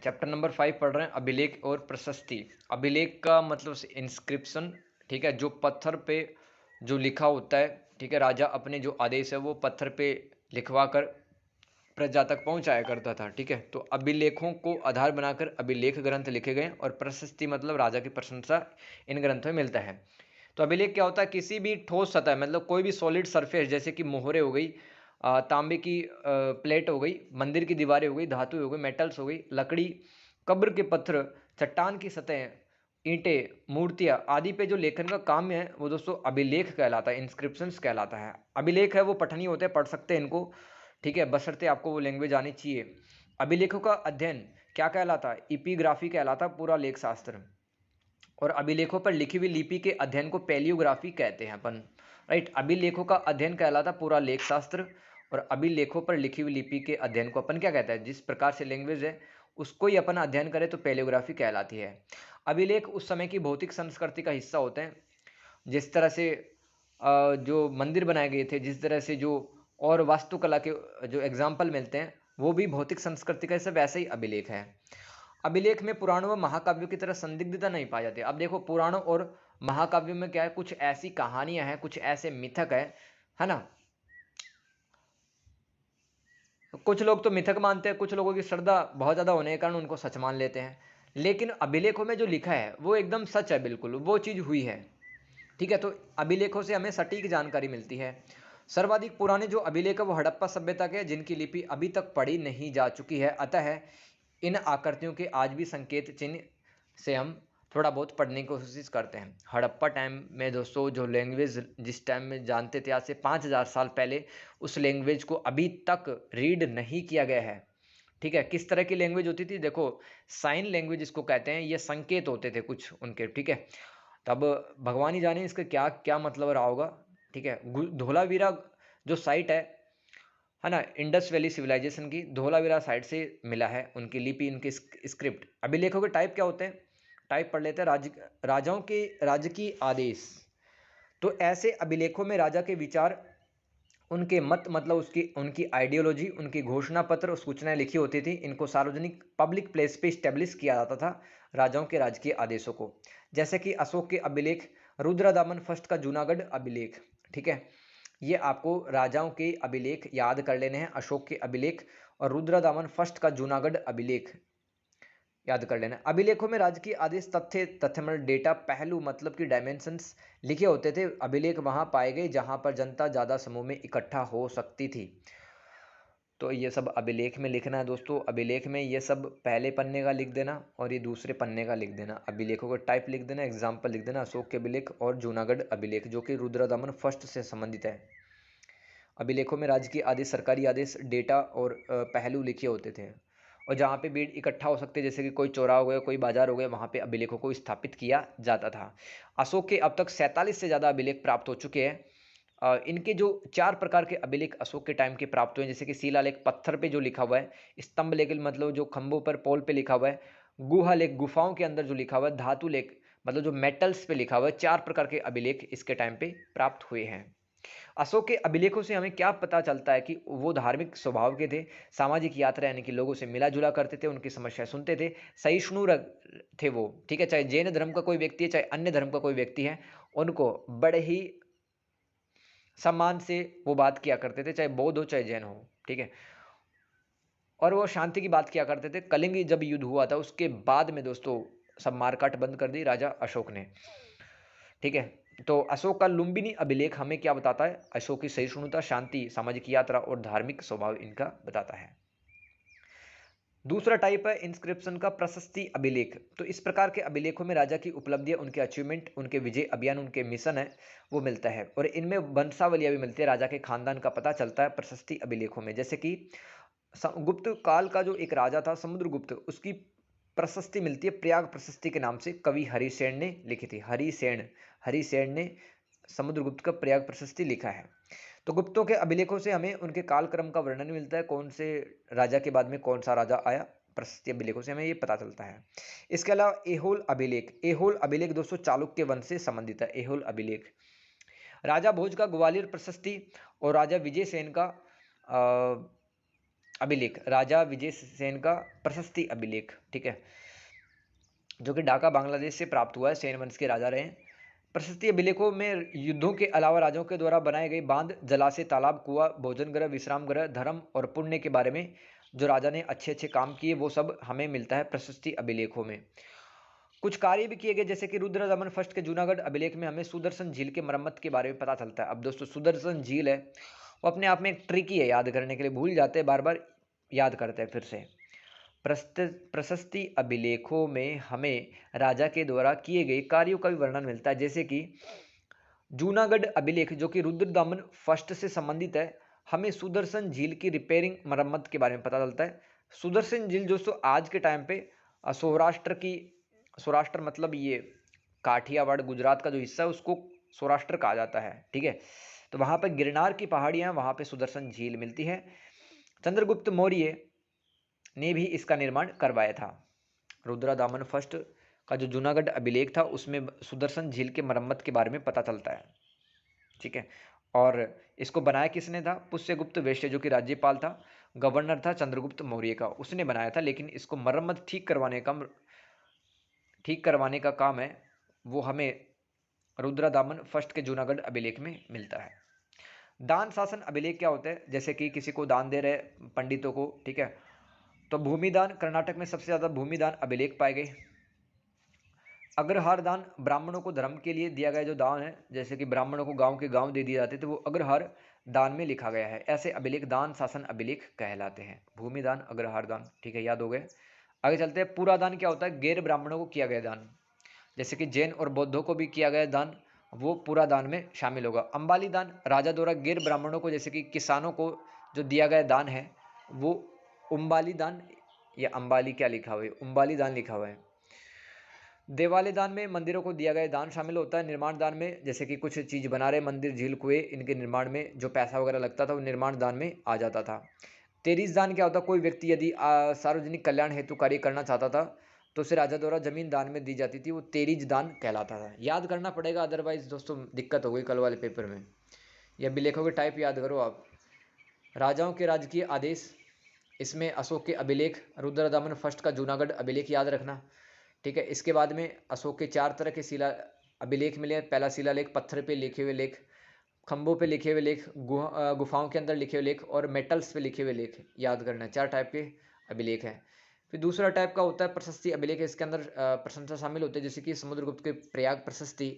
Chapter number 5 पढ़ रहे हैं, अभिलेख और प्रशस्ति। अभिलेख का मतलब इंस्क्रिप्शन, ठीक है, जो पत्थर पे जो लिखा होता है, ठीक है। राजा अपने जो आदेश है वो पत्थर पे लिखवा कर प्रजा तक पहुंचाया करता था, ठीक है। तो अभिलेखों को आधार बनाकर अभिलेख ग्रंथ लिखे गए और प्रशस्ति मतलब राजा की प्रशंसा इन ग्रंथों में मिलता है। तो अभिलेख क्या होता है? किसी भी ठोस सतह, मतलब कोई भी सॉलिड सरफेस, जैसे कि मोहरे हो गई, तांबे की प्लेट हो गई, मंदिर की दीवारें हो गई, धातु हो गई, मेटल्स हो गई, लकड़ी, कब्र के पत्थर, चट्टान की सतह, ईंटें, मूर्तियां आदि पे जो लेखन का काम है वो दोस्तों अभिलेख कहलाता है, इंस्क्रिप्शंस कहलाता है। अभिलेख है वो पठनीय होते हैं, पढ़ सकते हैं इनको, ठीक है, बशर्ते आपको वो लैंग्वेज आनी चाहिए। अभिलेखों का अध्ययन क्या कहलाता है? इपिग्राफी कहलाता है, पूरा लेख शास्त्र। और अभिलेखों पर लिखी हुई लिपि के अध्ययन को पैलियोग्राफी कहते हैं अपन, राइट। अभिलेखों का अध्ययन कहलाता पूरा लेख शास्त्र, और अभिलेखों पर लिखी हुई लिपि के अध्ययन को अपन क्या कहते हैं? जिस प्रकार से लैंग्वेज है उसको ही अपन अध्ययन करें तो पैलियोग्राफी कहलाती है। अभिलेख उस समय की भौतिक संस्कृति का हिस्सा होते हैं। जिस तरह से जो मंदिर बनाए गए थे, जिस तरह से जो और वास्तुकला के जो एग्जाम्पल मिलते हैं, वो भी भौतिक संस्कृति का हिस्सा, वैसे ही अभिलेख है। अभिलेख में पुराणों व महाकाव्यों की तरह संदिग्धता नहीं पाई जाती। अब देखो, पुराणों और महाकाव्यों में क्या है? कुछ ऐसी कहानियां हैं, कुछ ऐसे मिथक है ना। कुछ लोग तो मिथक मानते हैं, कुछ लोगों की श्रद्धा बहुत ज्यादा होने के कारण उनको सच मान लेते हैं। लेकिन अभिलेखों में जो लिखा है वो एकदम सच है, बिल्कुल वो चीज हुई है, ठीक है। तो अभिलेखों से हमें सटीक जानकारी मिलती है। सर्वाधिक पुराने जो अभिलेख है वो हड़प्पा सभ्यता के, जिनकी लिपि अभी तक पढ़ी नहीं जा चुकी है। अतः इन आकृतियों के आज भी संकेत चिन्ह से हम थोड़ा बहुत पढ़ने की कोशिश करते हैं। हड़प्पा टाइम में दोस्तों जो लैंग्वेज जिस टाइम में जानते थे, आज से 5000 साल पहले, उस लैंग्वेज को अभी तक रीड नहीं किया गया है, ठीक है। किस तरह की लैंग्वेज होती थी? देखो, साइन लैंग्वेज इसको कहते हैं, ये संकेत होते थे कुछ उनके, ठीक है। तब भगवान ही जाने इसका क्या क्या मतलब रहा होगा, ठीक है। धोलावीरा जो साइट है ना, इंडस वैली सिविलाइजेशन की धोलावीरा साइट से मिला है उनकी लिपि, उनकी स्क्रिप्ट। अभिलेखों के टाइप क्या होते हैं? टाइप पढ़ लेते हैं। राजाओं के राजकीय आदेश। तो ऐसे अभिलेखों में राजा के विचार, उनके मत, मतलब उसकी उनकी आइडियोलॉजी, उनकी घोषणा पत्र, सूचनाएं लिखी होती थी। इनको सार्वजनिक पब्लिक प्लेस पे स्टेब्लिश किया जाता था, राजाओं के राजकीय आदेशों को। जैसे कि अशोक के अभिलेख, रुद्रदामन फर्स्ट का जूनागढ़ अभिलेख, ठीक है। ये आपको राजाओं के अभिलेख याद कर लेने हैं, अशोक के अभिलेख और रुद्रदामन फर्स्ट का जूनागढ़ अभिलेख याद कर लेना। अभिलेखों में राजकीय आदेश, तथ्यमय डेटा, पहलू मतलब कि डायमेंशंस लिखे होते थे। अभिलेख वहां पाए गए जहां पर जनता ज्यादा समूह में इकट्ठा हो सकती थी। तो ये सब अभिलेख में लिखना है दोस्तों। अभिलेख में ये सब पहले पन्ने का लिख देना और ये दूसरे पन्ने का लिख देना। अभिलेखों का टाइप लिख देना, एग्जाम्पल लिख देना, अशोक के अभिलेख और जूनागढ़ अभिलेख जो कि रुद्रदमन फर्स्ट से संबंधित है। अभिलेखों में राजकीय आदेश, सरकारी आदेश, डेटा और पहलू लिखे होते थे। और जहाँ पे भीड़ इकट्ठा हो सकते, जैसे कि कोई चौराहा हो गया, कोई बाजार हो गया, वहाँ पे अभिलेखों को स्थापित किया जाता था। अशोक के अब तक 47 से ज़्यादा अभिलेख प्राप्त हो चुके हैं। इनके जो 4 प्रकार के अभिलेख अशोक के टाइम के प्राप्त हुए, जैसे कि शिलालेख, पत्थर पे जो लिखा हुआ है, स्तंभ लेख मतलब जो खंभों पर पोल पे लिखा हुआ है, गुहा लेख गुफाओं के अंदर जो लिखा हुआ है, धातु लेख मतलब जो मेटल्स पे लिखा हुआ है। 4 प्रकार के अभिलेख इसके टाइम पे प्राप्त हुए हैं। अशोक के अभिलेखों से हमें क्या पता चलता है? कि वो धार्मिक स्वभाव के थे, सामाजिक यात्रा यानी कि लोगों से मिला जुला करते थे, उनकी समस्या सुनते थे, सहिष्णु थे वो, ठीक है। चाहे जैन धर्म का कोई व्यक्ति है, चाहे अन्य धर्म का कोई व्यक्ति है, उनको बड़े ही सम्मान से वो बात किया करते थे, चाहे बौद्ध हो चाहे जैन हो, ठीक है। और वो शांति की बात किया करते थे। कलिंग जब युद्ध हुआ था उसके बाद में दोस्तों सब मारकाट बंद कर दी राजा अशोक ने, ठीक है। तो अशोक का लुम्बिनी अभिलेख हमें क्या बताता है? अशोक की सहिष्णुता, शांति, सामाजिक यात्रा और धार्मिक स्वभाव इनका बताता है। दूसरा टाइप है इंस्क्रिप्शन का, प्रशस्ति अभिलेख। तो इस प्रकार के अभिलेखों में राजा की उपलब्धियां, उनके अचीवमेंट, उनके विजय अभियान, उनके मिशन है वो मिलता है। और इनमें वंशावलियां भी मिलती है, राजा के खानदान का पता चलता है प्रशस्ति अभिलेखों में। जैसे कि गुप्त काल का जो एक राजा था समुद्रगुप्त, उसकी प्रशस्ति मिलती है प्रयाग प्रशस्ति के नाम से, कवि हरिसेन ने लिखी थी। हरिसेन ने समुद्रगुप्त का प्रयाग प्रशस्ति लिखा है। तो गुप्तों के अभिलेखों से हमें उनके कालक्रम का वर्णन मिलता है, कौन से राजा के बाद में कौन सा राजा आया, प्रशस्ति अभिलेखों से हमें ये पता चलता है। इसके अलावा एहोल अभिलेख दोस्तों चालुक्य वंश से संबंधित है। एहोल अभिलेख राजा भोज का ग्वालियर प्रशस्ति और राजा विजय सेन का अभिलेख, राजा विजय सेन का प्रशस्ति अभिलेख, ठीक है, जो कि ढाका बांग्लादेश से प्राप्त हुआ है, सेन वंश के राजा रहे हैं। प्रशस्ति अभिलेखों में युद्धों के अलावा राजाओं के द्वारा बनाए गए बांध, जलाशय, तालाब, कुआं, भोजन गृह, विश्राम गृह, धर्म और पुण्य के बारे में जो राजा ने अच्छे अच्छे काम किए वो सब हमें मिलता है प्रशस्ति अभिलेखों में। कुछ कार्य भी किए गए, जैसे कि रुद्रदमन फर्स्ट के जूनागढ़ अभिलेख में हमें सुदर्शन झील के मरम्मत के बारे में पता चलता है। अब दोस्तों सुदर्शन झील है वो अपने आप में एक ट्रिकी है, याद करने के लिए भूल जाते हैं, बार बार याद करते हैं फिर से। प्रशस्ति अभिलेखों में हमें राजा के द्वारा किए गए कार्यों का भी वर्णन मिलता है, जैसे कि जूनागढ़ अभिलेख जो कि रुद्रदमन फर्स्ट से संबंधित है, हमें सुदर्शन झील की रिपेयरिंग मरम्मत के बारे में पता चलता है। सुदर्शन झील दोस्तों आज के टाइम पे सौराष्ट्र मतलब ये काठियावाड़ गुजरात का जो हिस्सा है उसको सौराष्ट्र कहा जाता है, ठीक है। तो वहां पर गिरनार की पहाड़ियां, वहां पे सुदर्शन झील मिलती है। चंद्रगुप्त मौर्य ने भी इसका निर्माण करवाया था। रुद्रदामन फर्स्ट का जो जूनागढ़ अभिलेख था उसमें सुदर्शन झील के मरम्मत के बारे में पता चलता है, ठीक है। और इसको बनाया किसने था? पुष्यगुप्त वैश्य जो कि राज्यपाल था, गवर्नर था चंद्रगुप्त मौर्य का, उसने बनाया था। लेकिन इसको मरम्मत ठीक करवाने का काम है वो हमें रुद्रदामन फर्स्ट के जूनागढ़ अभिलेख में मिलता है। दान शासन अभिलेख क्या होता है? जैसे कि किसी को दान दे रहे पंडितों को, ठीक है, तो भूमिदान, कर्नाटक में सबसे ज्यादा भूमिदान अभिलेख पाए गए। अग्रहार दान, ब्राह्मणों को धर्म के लिए दिया गया जो दान है, जैसे कि ब्राह्मणों को गांव के गांव दे दिए जाते थे, वो अग्रहार दान में लिखा गया है। ऐसे अभिलेख दान शासन अभिलेख कहलाते हैं। भूमिदान, अग्रहार दान, ठीक है, याद हो गए। आगे चलते हैं। पूरा दान क्या होता है? गैर ब्राह्मणों को किया गया दान, जैसे कि जैन और बौद्धों को भी किया गया दान, वो पूरा दान में शामिल होगा। अंबाली दान, राजा द्वारा गैर ब्राह्मणों को, जैसे कि किसानों को जो दिया गया दान है वो उम्बाली दान, या अंबाली क्या लिखा हुआ है, उम्बाली दान लिखा हुआ है। देवालय दान में मंदिरों को दिया गया दान शामिल होता है। निर्माण दान में जैसे कि कुछ चीज़ बना रहे, मंदिर, झील, कुएं, इनके निर्माण में जो पैसा वगैरह लगता था वो निर्माण दान में आ जाता था। तेरीस दान क्या होता? कोई व्यक्ति यदि सार्वजनिक कल्याण हेतु कार्य करना चाहता था तो उसे राजा द्वारा जमीन दान में दी जाती थी, वो तेरीज दान कहलाता था। याद करना पड़ेगा, अदरवाइज दोस्तों दिक्कत हो गई कल वाले पेपर में। या भी लिखोगे टाइप याद करो आप। राजाओं के राजकीय आदेश, इसमें अशोक के अभिलेख, रुद्रदामन फर्स्ट का जूनागढ़ अभिलेख याद रखना, ठीक है। इसके बाद में अशोक के 4 तरह के शिला अभिलेख मिले। पहला शिलालेख, पत्थर पे लिखे हुए लेख, खंभों पे लिखे हुए लेख, गुफाओं के अंदर लिखे हुए लेख और मेटल्स पे लिखे हुए लेख याद करना। 4 टाइप के अभिलेख हैं। फिर दूसरा टाइप का होता है प्रशस्ति अभिलेख। इसके अंदर प्रशंसा शामिल होती है, जैसे कि समुद्रगुप्त के प्रयाग प्रशस्ति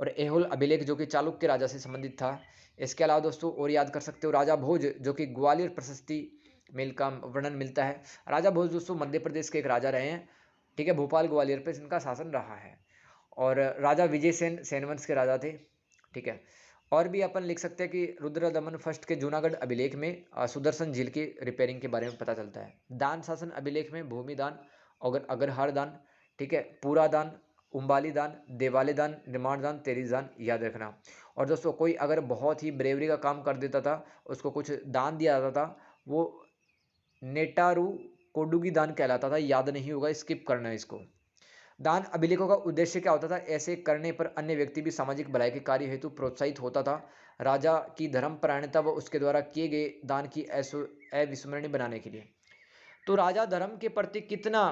और एहोल अभिलेख जो कि चालुक्य राजा से संबंधित था। इसके अलावा दोस्तों और याद कर सकते हो राजा भोज जो कि ग्वालियर प्रशस्ति मेल का वर्णन मिलता है। राजा भोज दोस्तों मध्य प्रदेश के एक राजा रहे हैं, ठीक है, भोपाल ग्वालियर पे इनका शासन रहा है। और राजा विजय सेन सेनवंश के राजा थे, ठीक है। और भी अपन लिख सकते हैं कि रुद्रदमन फर्स्ट के जूनागढ़ अभिलेख में सुदर्शन झील की रिपेयरिंग के बारे में पता चलता है। दान शासन अभिलेख में भूमिदान, अग्रहार दान, ठीक है, पूरा दान, उम्बाली दान, देवालय दान, निर्माण दान, तेरीस दान याद रखना। और दोस्तों कोई अगर बहुत ही ब्रेवरी का काम कर देता था, उसको कुछ दान दिया जाता था, वो नेटारू कोडुगी दान कहलाता था। याद नहीं होगा, स्किप करना है इसको। दान अभिलेखों का उद्देश्य क्या होता था? ऐसे करने पर अन्य व्यक्ति भी सामाजिक भलाई के कार्य हेतु प्रोत्साहित होता था। राजा की धर्मपरायणता व उसके द्वारा किए गए दान की अविस्मरणीय बनाने के लिए। तो राजा धर्म के प्रति कितना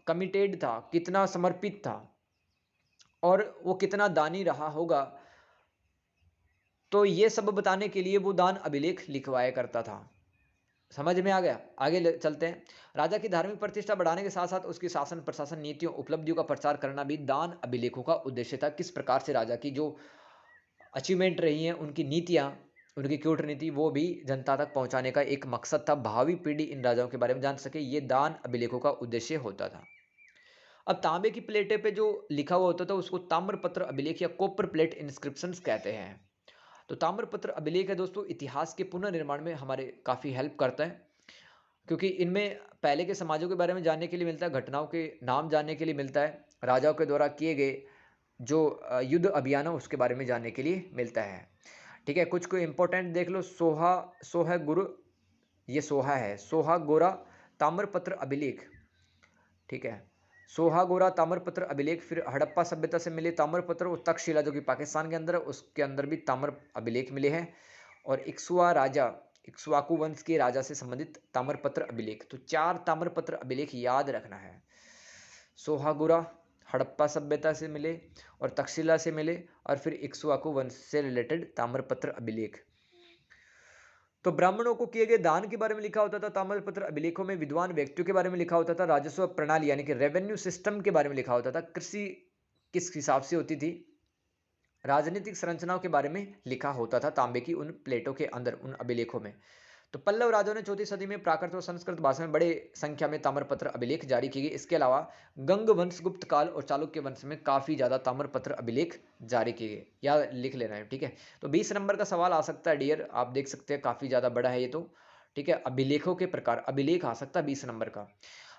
कमिटेड था, कितना समर्पित था और वो कितना दानी रहा होगा, तो ये सब बताने के लिए वो दान अभिलेख लिखवाया करता था। समझ में आ गया? आगे चलते हैं। राजा की धार्मिक प्रतिष्ठा बढ़ाने के साथ साथ उसकी शासन प्रशासन नीतियों उपलब्धियों का प्रचार करना भी दान अभिलेखों का उद्देश्य था। किस प्रकार से राजा की जो अचीवमेंट रही हैं, उनकी नीतियां, उनकी कूटनीति, वो भी जनता तक पहुंचाने का एक मकसद था। भावी पीढ़ी इन राजाओं के बारे में जान सके, ये दान अभिलेखों का उद्देश्य होता था। अब तांबे की प्लेटें पे जो लिखा हुआ होता था उसको ताम्रपत्र अभिलेख या कॉपर प्लेट इंस्क्रिप्शंस कहते हैं। तो ताम्रपत्र अभिलेख है दोस्तों, इतिहास के पुनर्निर्माण में हमारे काफ़ी हेल्प करता है, क्योंकि इनमें पहले के समाजों के बारे में जानने के लिए मिलता है, घटनाओं के नाम जानने के लिए मिलता है, राजाओं के द्वारा किए गए जो युद्ध अभियान है उसके बारे में जानने के लिए मिलता है, ठीक है। कुछ को इंपॉर्टेंट देख लो। सोहा गुरु, ये सोहा है, सोहा गोरा ताम्रपत्र अभिलेख, ठीक है, सोहा गोरा ताम्रपत्र अभिलेख। फिर हड़प्पा सभ्यता से मिले ताम्रपत्र और तक्षशिला जो कि पाकिस्तान के अंदर है, उसके अंदर भी ताम्र अभिलेख मिले हैं। और इक्सुआ राजा इक्ष्वाकु वंश के राजा से संबंधित ताम्रपत्र अभिलेख। तो 4 ताम्रपत्र अभिलेख याद रखना है। सोहागुरा हड़प्पा सभ्यता से मिले और तक्षशिला से मिले, और फिर इक्ष्वाकु वंश से रिलेटेड ताम्रपत्र अभिलेख। तो ब्राह्मणों को किए गए दान के बारे में लिखा होता था ताम्रपत्र अभिलेखों में, विद्वान व्यक्तियों के बारे में लिखा होता था, राजस्व प्रणाली यानी कि रेवेन्यू सिस्टम के बारे में लिखा होता था, कृषि किस हिसाब से होती थी, राजनीतिक संरचनाओं के बारे में लिखा होता था तांबे की उन प्लेटों के अंदर, उन अभिलेखों में। तो पल्लव राजाओं ने 4वीं सदी में प्राकृत और संस्कृत भाषा में बड़े संख्या में ताम्रपत्र अभिलेख जारी किए गए। इसके अलावा गंग वंश, गुप्त काल और चालुक्य वंश में काफी ज्यादा ताम्रपत्र अभिलेख जारी किए गए, या लिख लेना है, ठीक है। तो 20 नंबर का सवाल आ सकता है डियर, आप देख सकते हैं काफी ज्यादा बड़ा है ये तो, ठीक है। अभिलेखों के प्रकार, अभिलेख आ सकता है 20 नंबर का।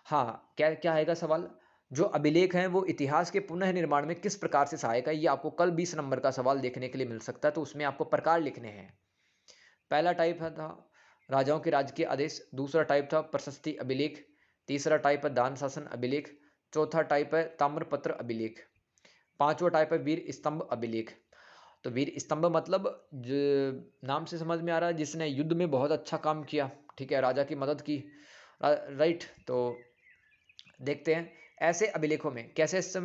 हाँ, क्या क्या आएगा सवाल, जो अभिलेख हैं वो इतिहास के पुनः निर्माण में किस प्रकार से सहायक है, ये आपको कल 20 नंबर का सवाल देखने के लिए मिल सकता है। तो उसमें आपको प्रकार लिखने हैं। पहला टाइप था राजाओं के राजकीय आदेश, दूसरा टाइप था प्रशस्ति अभिलेख, तीसरा टाइप है दान शासन अभिलेख, चौथा टाइप है ताम्रपत्र अभिलेख, पांचवा टाइप है वीर स्तंभ अभिलेख। तो वीर स्तंभ मतलब नाम से समझ में आ रहा है जिसने युद्ध में बहुत अच्छा काम किया, ठीक है, राजा की मदद की, राइट। तो देखते हैं ऐसे अभिलेखों में कैसे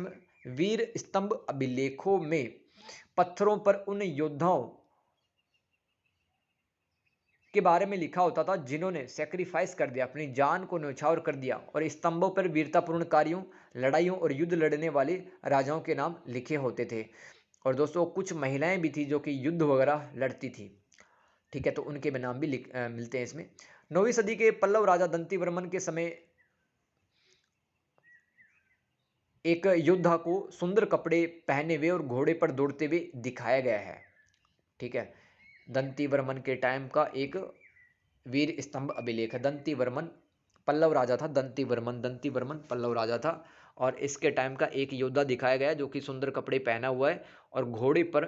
वीर स्तंभ अभिलेखों में पत्थरों पर उन योद्धाओं के बारे में लिखा होता था जिन्होंने सेक्रीफाइस कर दिया, अपनी जान को न्यौछावर कर दिया, और स्तंभों पर वीरतापूर्ण कार्यों, लड़ाइयों और युद्ध लड़ने वाले राजाओं के नाम लिखे होते थे। और दोस्तों कुछ महिलाएं भी थी जो कि युद्ध वगैरह लड़ती थी, ठीक है, तो उनके नाम भी मिलते हैं इसमें। 9वीं सदी के पल्लव राजा दंतीवर्मन के समय एक योद्धा को सुंदर कपड़े पहने हुए और घोड़े पर दौड़ते हुए दिखाया गया है, ठीक है। दंतीवर्मन के टाइम का एक वीर स्तंभ अभिलेख है। दंतीवर्मन पल्लव राजा था, दंतीवर्मन पल्लव राजा था, और इसके टाइम का एक योद्धा दिखाया गया जो कि सुंदर कपड़े पहना हुआ है और घोड़े पर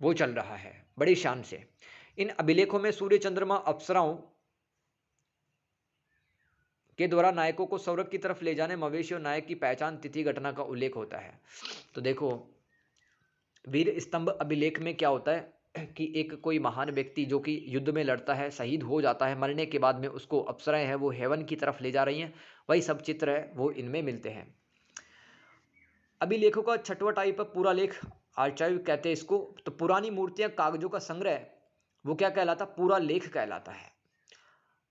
वो चल रहा है बड़ी शान से। इन अभिलेखों में सूर्य, चंद्रमा, अप्सराओं के द्वारा नायकों को स्वर्ग की तरफ ले जाने, मवेशी और नायक की पहचान, तिथि, घटना का उल्लेख होता है। तो देखो वीर स्तंभ अभिलेख में क्या होता है कि एक कोई महान व्यक्ति जो कि युद्ध में लड़ता है, शहीद हो जाता है, मरने के बाद में उसको अप्सराएं हैं वो हेवन की तरफ ले जा रही हैं, वही सब चित्र है वो इनमें मिलते हैं। अभिलेखों का 6वां टाइप है पूरा लेख, आर्चाइव कहते हैं इसको। तो पुरानी मूर्तियां, कागजों का संग्रह, वो क्या कहलाता, पूरा लेख कहलाता है।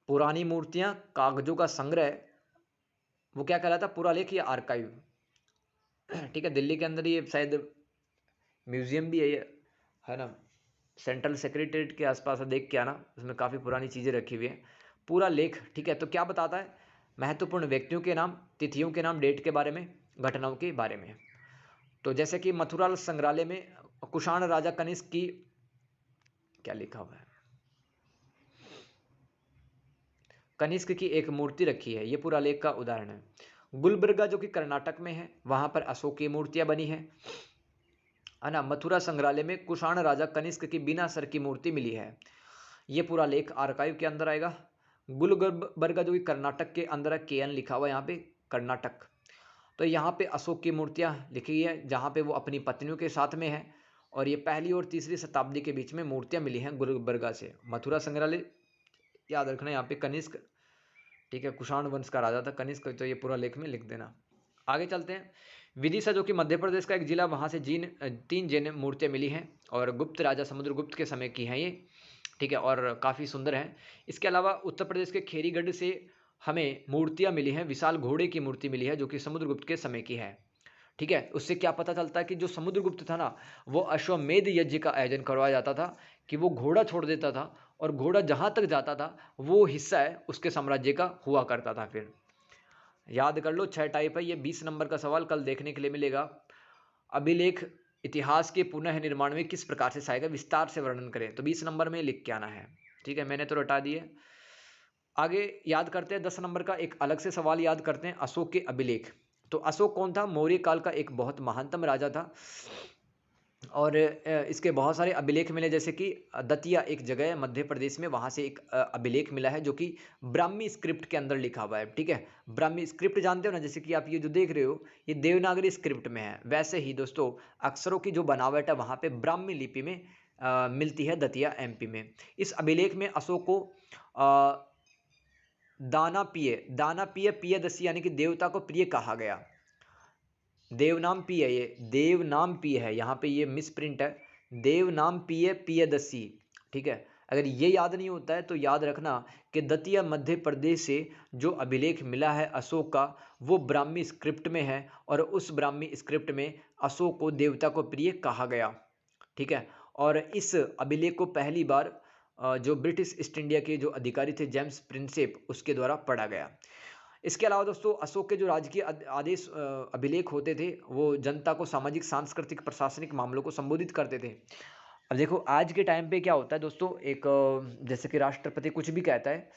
पुरानी मूर्तियां, कागजों का संग्रह, वो क्या कहलाता, पूरा लेख या आर्काइव, ठीक है। दिल्ली के अंदर ये शायद म्यूजियम भी है ना, सेंट्रल सेक्रेटरीट के आसपास देख के आना, उसमें काफ़ी पुरानी चीज़ें रखी हुई हैं। पूरा लेख, ठीक है। तो क्या बताता है, महत्वपूर्ण व्यक्तियों के नाम, तिथियों के नाम, डेट के बारे में, घटनाओं के बारे में। तो जैसे कि मथुरा संग्रहालय में कुषाण राजा कनिष्क की क्या लिखा हुआ है, कनिष्क की एक मूर्ति रखी है, ये पूरा लेख का उदाहरण है। गुलबर्गा जो कि कर्नाटक में है, वहां पर अशोक की मूर्तियां बनी है ना। मथुरा संग्रहालय में कुषाण राजा कनिष्क की बिना सर की मूर्ति मिली है, ये पूरा लेख आर्काइव के अंदर आएगा। गुलबर्गा जो कि कर्नाटक के अंदर है, केएन लिखा हुआ है यहाँ पे, कर्नाटक। तो यहाँ पे अशोक की मूर्तियाँ लिखी है जहाँ पे वो अपनी पत्नियों के साथ में है, और ये 1ली और 3री शताब्दी के बीच में मूर्तियाँ मिली हैं गुलबर्गा से। मथुरा संग्रहालय याद रखना, यहाँ पे कनिष्क, ठीक है, कुषाण वंश का राजा था कनिष्क, तो ये पूरा लेख में लिख देना। आगे चलते हैं। विदिशा जो कि मध्य प्रदेश का एक जिला, वहाँ से 3 जैन मूर्तियाँ मिली हैं, और गुप्त राजा समुद्रगुप्त के समय की हैं ये, ठीक है, और काफ़ी सुंदर हैं। इसके अलावा उत्तर प्रदेश के खेरीगढ़ से हमें मूर्तियाँ मिली हैं, विशाल घोड़े की मूर्ति मिली है जो कि समुद्रगुप्त के समय की है, ठीक है। उससे क्या पता चलता है कि जो समुद्रगुप्त था ना, वो अश्वमेध यज्ञ का आयोजन करवाया जाता था, कि वो घोड़ा छोड़ देता था और घोड़ा जहाँ तक जाता था वो हिस्सा है उसके साम्राज्य का हुआ करता था। फिर याद कर लो, 6 टाइप है, ये 20 नंबर का सवाल कल देखने के लिए मिलेगा। अभिलेख इतिहास के पुनः निर्माण में किस प्रकार से सहायक है, विस्तार से वर्णन करें, तो 20 नंबर में लिख के आना है, ठीक है। मैंने तो रटा दिए। आगे याद करते हैं 10 नंबर का एक अलग से सवाल याद करते हैं, अशोक के अभिलेख। तो अशोक कौन था, मौर्य काल का एक बहुत महानतम राजा था, और इसके बहुत सारे अभिलेख मिले, जैसे कि दतिया एक जगह है मध्य प्रदेश में, वहाँ से एक अभिलेख मिला है जो कि ब्राह्मी स्क्रिप्ट के अंदर लिखा हुआ है, ठीक है। ब्राह्मी स्क्रिप्ट जानते हो ना, जैसे कि आप ये जो देख रहे हो ये देवनागरी स्क्रिप्ट में है, वैसे ही दोस्तों अक्षरों की जो बनावट है वहाँ पे ब्राह्मी लिपि में मिलती है दतिया एमपी में। इस अभिलेख में अशोक को अ, दाना पिय पियदसी यानी कि देवता को प्रिय कहा गया। देवनाम पिय, ये देवनाम पिय है, यहाँ पे ये मिस प्रिंट है, देवनाम पिय पियदसी। ठीक है, अगर ये याद नहीं होता है तो याद रखना कि दतिया मध्य प्रदेश से जो अभिलेख मिला है अशोक का, वो ब्राह्मी स्क्रिप्ट में है और उस ब्राह्मी स्क्रिप्ट में अशोक को देवता को प्रिय कहा गया। ठीक है, और इस अभिलेख को पहली बार जो ब्रिटिश ईस्ट इंडिया के जो अधिकारी थे जेम्स प्रिंसेप, उसके द्वारा पढ़ा गया। इसके अलावा दोस्तों अशोक के जो राजकीय आदेश अभिलेख होते थे वो जनता को सामाजिक, सांस्कृतिक, प्रशासनिक मामलों को संबोधित करते थे। अब देखो आज के टाइम पे क्या होता है दोस्तों, एक जैसे कि राष्ट्रपति कुछ भी कहता है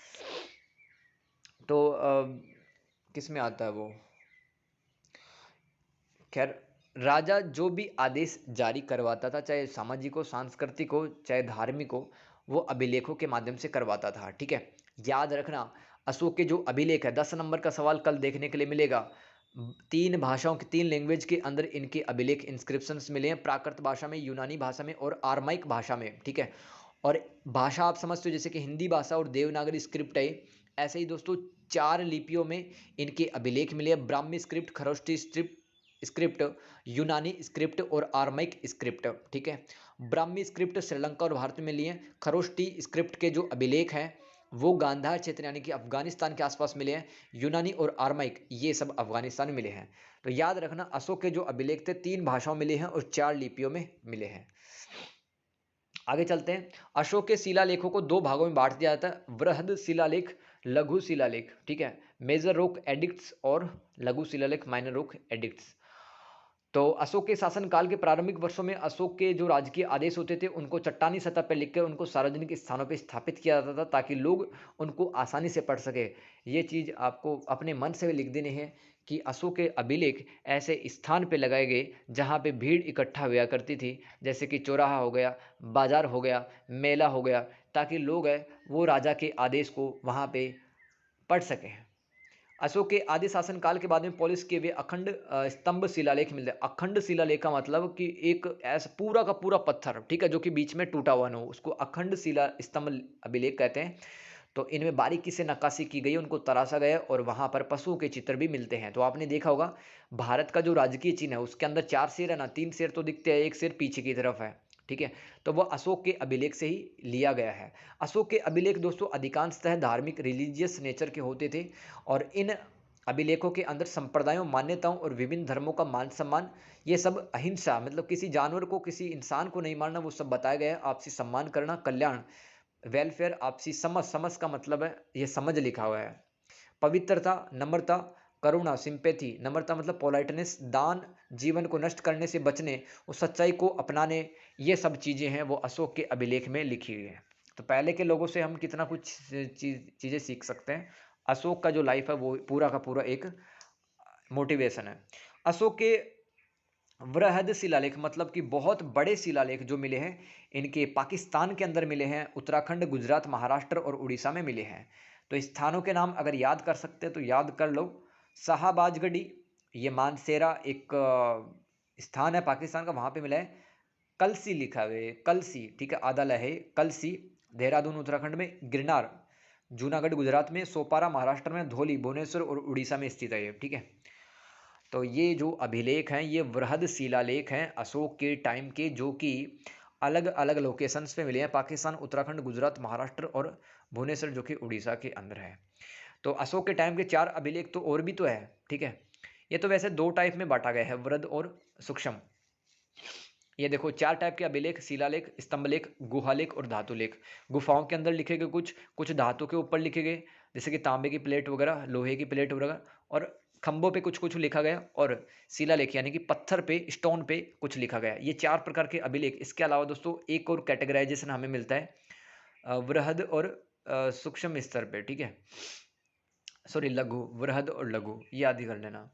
तो किस में आता है वो, खैर राजा जो भी आदेश जारी करवाता था, चाहे सामाजिक हो, सांस्कृतिक हो, चाहे धार्मिक हो, वो अभिलेखों के माध्यम से करवाता था। ठीक है, याद रखना अशोक के जो अभिलेख है, 10 नंबर का सवाल कल देखने के लिए मिलेगा। 3 भाषाओं की, 3 लैंग्वेज के अंदर इनके अभिलेख इंस्क्रिप्शंस मिले हैं, प्राकृत भाषा में, यूनानी भाषा में और आर्माइक भाषा में। ठीक है, और भाषा आप समझते हो जैसे कि हिंदी भाषा और देवनागरी स्क्रिप्ट है, ऐसे ही दोस्तों 4 लिपियों में इनके अभिलेख मिले हैं, ब्राह्मी स्क्रिप्ट, खरोष्टी स्क्रिप्ट, यूनानी स्क्रिप्ट और आर्माइक स्क्रिप्ट। ठीक है, ब्राह्मी स्क्रिप्ट श्रीलंका और भारत में लिए हैं, खरोष्टी स्क्रिप्ट के जो अभिलेख हैं वो गांधार क्षेत्र यानी कि अफगानिस्तान के आसपास मिले हैं, यूनानी और आर्माइक ये सब अफगानिस्तान में मिले हैं। तो याद रखना अशोक के जो अभिलेख थे 3 भाषाओं में मिले हैं और 4 लिपियों में मिले हैं। आगे चलते हैं। अशोक के शिलालेखों को 2 भागों में बांट दिया जाता है, वृहद शिलालेख, लघु शिलालेख। ठीक है, मेजर रॉक एडिक्ट्स और लघु शिलालेख, माइनर रॉक एडिक्ट्स। तो अशोक के शासनकाल के प्रारंभिक वर्षों में अशोक के जो राजकीय आदेश होते थे उनको चट्टानी सतह पर लिखकर उनको सार्वजनिक स्थानों पर स्थापित किया जाता था ताकि लोग उनको आसानी से पढ़ सके। ये चीज़ आपको अपने मन से लिख देनी है कि अशोक के अभिलेख ऐसे स्थान पे लगाए गए जहाँ पे भीड़ इकट्ठा हुआ करती थी, जैसे कि चौराहा हो गया, बाजार हो गया, मेला हो गया, ताकि लोग है वो राजा के आदेश को वहाँ पे पढ़ सकें। अशोक के आदि शासन काल के बाद में पॉलिश किए हुए अखंड स्तंभ शिलालेख मिलते हैं। अखंड शिलालेख का मतलब कि एक ऐसा पूरा का पूरा पत्थर, ठीक है, जो कि बीच में टूटा हुआ न हो, उसको अखंड शिला स्तंभ अभिलेख कहते हैं। तो इनमें बारीकी से नक्काशी की गई, उनको तराशा गया और वहां पर पशुओं के चित्र भी मिलते हैं। तो आपने देखा होगा भारत का जो राजकीय चिन्ह है उसके अंदर 4 शेर है ना, 3 शेर तो दिखते हैं, एक शेर पीछे की तरफ है। ठीक है, तो वह अशोक के अभिलेख से ही लिया गया है। अशोक के अभिलेख दोस्तों अधिकांशतः धार्मिक, रिलीजियस नेचर के होते थे और इन अभिलेखों के अंदर संप्रदायों, मान्यताओं और विभिन्न धर्मों का मान सम्मान, ये सब अहिंसा, मतलब किसी जानवर को, किसी इंसान को नहीं मारना, वो सब बताया गया है। आपसी सम्मान करना, कल्याण, वेलफेयर, आपसी समझ, समझ का मतलब है ये समझ लिखा हुआ है। पवित्रता, नम्रता, करुणा, सिंपैथी, नम्रता मतलब पोलाइटनेस, दान, जीवन को नष्ट करने से बचने और सच्चाई को अपनाने, ये सब चीज़ें हैं वो अशोक के अभिलेख में लिखी हुई हैं। तो पहले के लोगों से हम कितना कुछ चीज़ें सीख सकते हैं। अशोक का जो लाइफ है वो पूरा का पूरा एक मोटिवेशन है। अशोक के वृहद शिलालेख मतलब कि बहुत बड़े शिलालेख जो मिले हैं, इनके पाकिस्तान के अंदर मिले हैं, उत्तराखंड, गुजरात, महाराष्ट्र और उड़ीसा में मिले हैं। तो स्थानों के नाम अगर याद कर सकते हैं तो याद कर लो। शाहबाजगढ़ी, ये मानसेरा एक स्थान है पाकिस्तान का, वहाँ पे मिला है। कलसी लिखा हुआ है, कलसी, ठीक है, आधा लहे, कलसी देहरादून उत्तराखंड में, गिरनार जूनागढ़ गुजरात में, सोपारा महाराष्ट्र में, धौली भुवनेश्वर और उड़ीसा में स्थित है ये। ठीक है, तो ये जो अभिलेख हैं ये वृहद शिलालेख हैं अशोक के टाइम के, जो कि अलग अलग लोकेशंस पे मिले हैं, पाकिस्तान, उत्तराखंड, गुजरात, महाराष्ट्र और भुवनेश्वर जो कि उड़ीसा के अंदर है। तो अशोक के टाइम के 4 अभिलेख तो और भी तो है। ठीक है, ये तो वैसे 2 टाइप में बांटा गया है, वृहद और सूक्ष्म। ये देखो 4 टाइप के अभिलेख, शिलालेख, स्तंभलेख, गुहालेख और धातुलेख। गुफाओं के अंदर लिखे गए, कुछ धातु के ऊपर लिखे गए, जैसे कि तांबे की प्लेट वगैरह, लोहे की प्लेट वगैरह, और खंभों पे कुछ कुछ लिखा गया, और शिलालेख यानी कि पत्थर पे, स्टोन पे कुछ लिखा गया। ये 4 प्रकार के अभिलेख। इसके अलावा दोस्तों एक और कैटेगराइजेशन हमें मिलता है वृहद और सूक्ष्म स्तर पे। ठीक है, सॉरी, लघु, वृहद और लघु, ये याद ही कर लेना।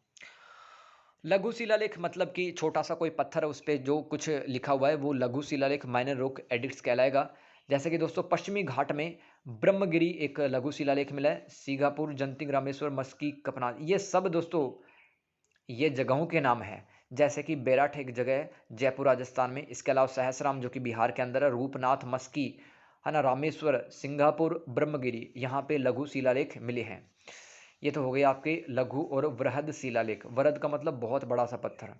लघु शिलालेख मतलब कि छोटा सा कोई पत्थर है उस पर जो कुछ लिखा हुआ है वो लघु शिलालेख, माइनर रॉक एडिक्ट्स कहलाएगा। जैसे कि दोस्तों पश्चिमी घाट में ब्रह्मगिरी एक लघु शिलालेख मिला है, सीघापुर, जंतिंग, रामेश्वर, मस्की, कपनाथ, ये सब दोस्तों ये जगहों के नाम है। जैसे कि बेराठ एक जगह है जयपुर राजस्थान में, इसके अलावा सहसराम जो कि बिहार के अंदर है, रूपनाथ, मस्की, है ना, रामेश्वर, सिंगापुर, ब्रह्मगिरी, यहाँ पे लघु शिलालेख मिले हैं। ये तो हो गए आपके लघु और वृहद शिलालेख। वृहद का मतलब बहुत बड़ा सा पत्थर,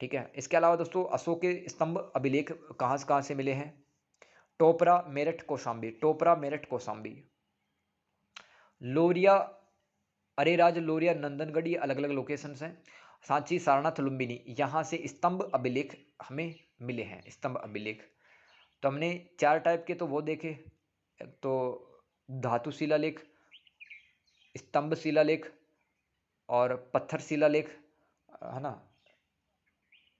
ठीक है। इसके अलावा दोस्तों अशोक के स्तंभ अभिलेख कहाँ से मिले हैं? टोपरा, मेरठ, कौशाम्बी, टोपरा, मेरठ, कौशाम्बी। लोरिया, अरेराज, लोरिया, नंदनगढ़, ये अलग अलग लोकेशंस हैं। सांची, सारनाथ, लुम्बिनी, यहाँ से स्तंभ अभिलेख हमें मिले हैं, स्तंभ अभिलेख। तो हमने 4 टाइप के तो वो देखे, तो धातु शिलालेख, स्तंभ शिलालेख और पत्थर शिलालेख, है ना,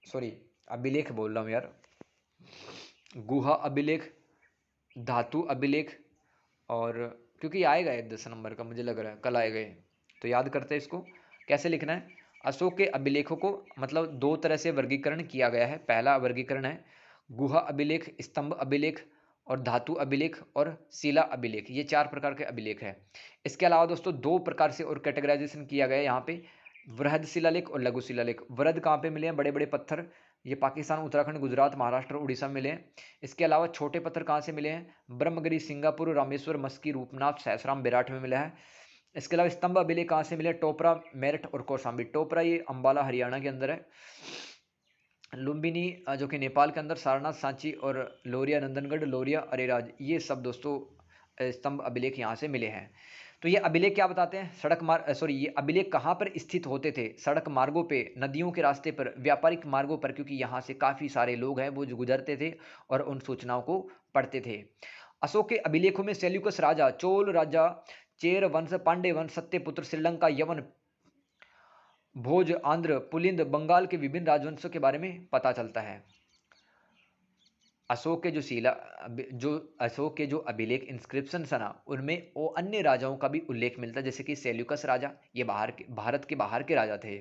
सॉरी अभिलेख बोल रहा हूँ यार, गुहा अभिलेख, धातु अभिलेख, और क्योंकि आएगा एक 10 नंबर का मुझे लग रहा है, कल आएगा ये, तो याद करते हैं इसको। कैसे लिखना है? अशोक के अभिलेखों को मतलब 2 तरह से वर्गीकरण किया गया है। पहला वर्गीकरण है गुहा अभिलेख, स्तंभ अभिलेख और धातु अभिलेख और शिला अभिलेख, ये 4 प्रकार के अभिलेख है। इसके अलावा दोस्तों 2 प्रकार से और कैटेगराइजेशन किया गया है यहाँ पे, वृहद शिलालेख और लघु शिलालेख। वृहद कहाँ पे मिले हैं? बड़े बड़े पत्थर, ये पाकिस्तान, उत्तराखंड, गुजरात, महाराष्ट्र, उड़ीसा में मिले हैं। इसके अलावा छोटे पत्थर कहाँ से मिले हैं? ब्रह्मगिरी, सिंगापुर, रामेश्वर, मस्की, रूपनाथ, सहसराम, बेराठ में मिला है। इसके अलावा स्तंभ अभिलेख कहाँ से मिले? टोपरा, मेरठ और कौशाम्बी। टोपरा ये अंबाला हरियाणा के अंदर है। लुम्बिनी जो कि नेपाल के अंदर, सारनाथ, सांची और लोरिया, नंदनगढ़, लोरिया, अरेराज, ये सब दोस्तों स्तंभ अभिलेख यहाँ से मिले हैं। तो ये अभिलेख क्या बताते हैं? ये अभिलेख कहाँ पर स्थित होते थे? सड़क मार्गों पे, नदियों के रास्ते पर, व्यापारिक मार्गों पर, क्योंकि यहाँ से काफ़ी सारे लोग हैं वो जो गुजरते थे और उन सूचनाओं को पढ़ते थे। अशोक के अभिलेखों में सेल्यूकस राजा, चोल राजा, चेर वंश, पांडे वंश, सत्यपुत्र, श्रीलंका, यवन, भोज, आंध्र, पुलिंद, बंगाल के विभिन्न राजवंशों के बारे में पता चलता है। अशोक के जो अभिलेख इंस्क्रिप्शन है ना, उनमें वो अन्य राजाओं का भी उल्लेख मिलता है, जैसे कि सेल्यूकस राजा, ये भारत के बाहर के राजा थे।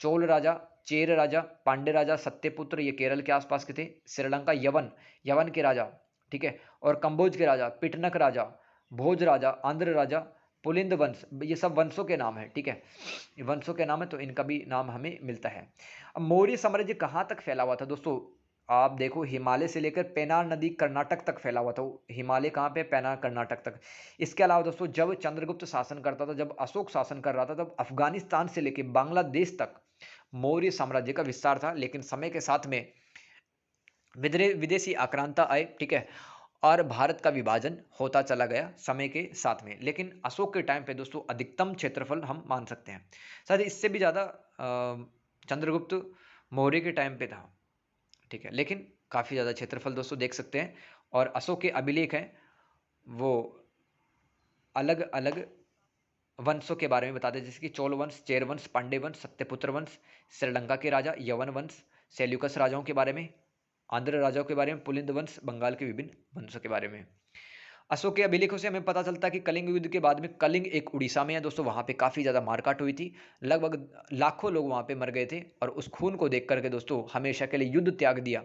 चोल राजा, चेर राजा, पांड्य राजा, सत्यपुत्र, ये केरल के आसपास के थे। श्रीलंका, यवन के राजा, ठीक है। और कंबोज के राजा, पिटनक राजा, भोज राजा, आंध्र राजा, पुलिंद वंश, ये सब वंशों के नाम है, ठीक है, ये वंशों के नाम है, तो इनका भी नाम हमें मिलता है। अब मौर्य साम्राज्य कहाँ तक फैला हुआ था दोस्तों? आप देखो, हिमालय से लेकर पेनार नदी कर्नाटक तक फैला हुआ था। हिमालय कहाँ पे? पेनार, कर्नाटक तक। इसके अलावा दोस्तों जब चंद्रगुप्त शासन करता था, जब अशोक शासन कर रहा था, तब अफगानिस्तान से लेकर बांग्लादेश तक मौर्य साम्राज्य का विस्तार था। लेकिन समय के साथ में विदेशी आक्रांता आए, ठीक है, और भारत का विभाजन होता चला गया समय के साथ में। लेकिन अशोक के टाइम पे दोस्तों अधिकतम क्षेत्रफल हम मान सकते हैं, शायद इससे भी ज़्यादा चंद्रगुप्त मौर्य के टाइम पे था, ठीक है, लेकिन काफ़ी ज़्यादा क्षेत्रफल दोस्तों देख सकते हैं। और अशोक के अभिलेख हैं वो अलग अलग वंशों के बारे में बताते हैं, जैसे कि चोल वंश, चेर वंश, पांडे वंश, सत्यपुत्र वंश, श्रीलंका के राजा, यवन वंश, सेल्यूकस राजाओं के बारे में, आंध्र राजाओं के बारे में, पुलिंद वंश, बंगाल के विभिन्न वंशों के बारे में। अशोक के अभिलेखों से हमें पता चलता है कि कलिंग युद्ध के बाद में, कलिंग एक उड़ीसा में है दोस्तों, वहाँ पे काफ़ी ज़्यादा मारकाट हुई थी, लगभग लाखों लोग वहाँ पे मर गए थे, और उस खून को देख करके दोस्तों हमेशा के लिए युद्ध त्याग दिया,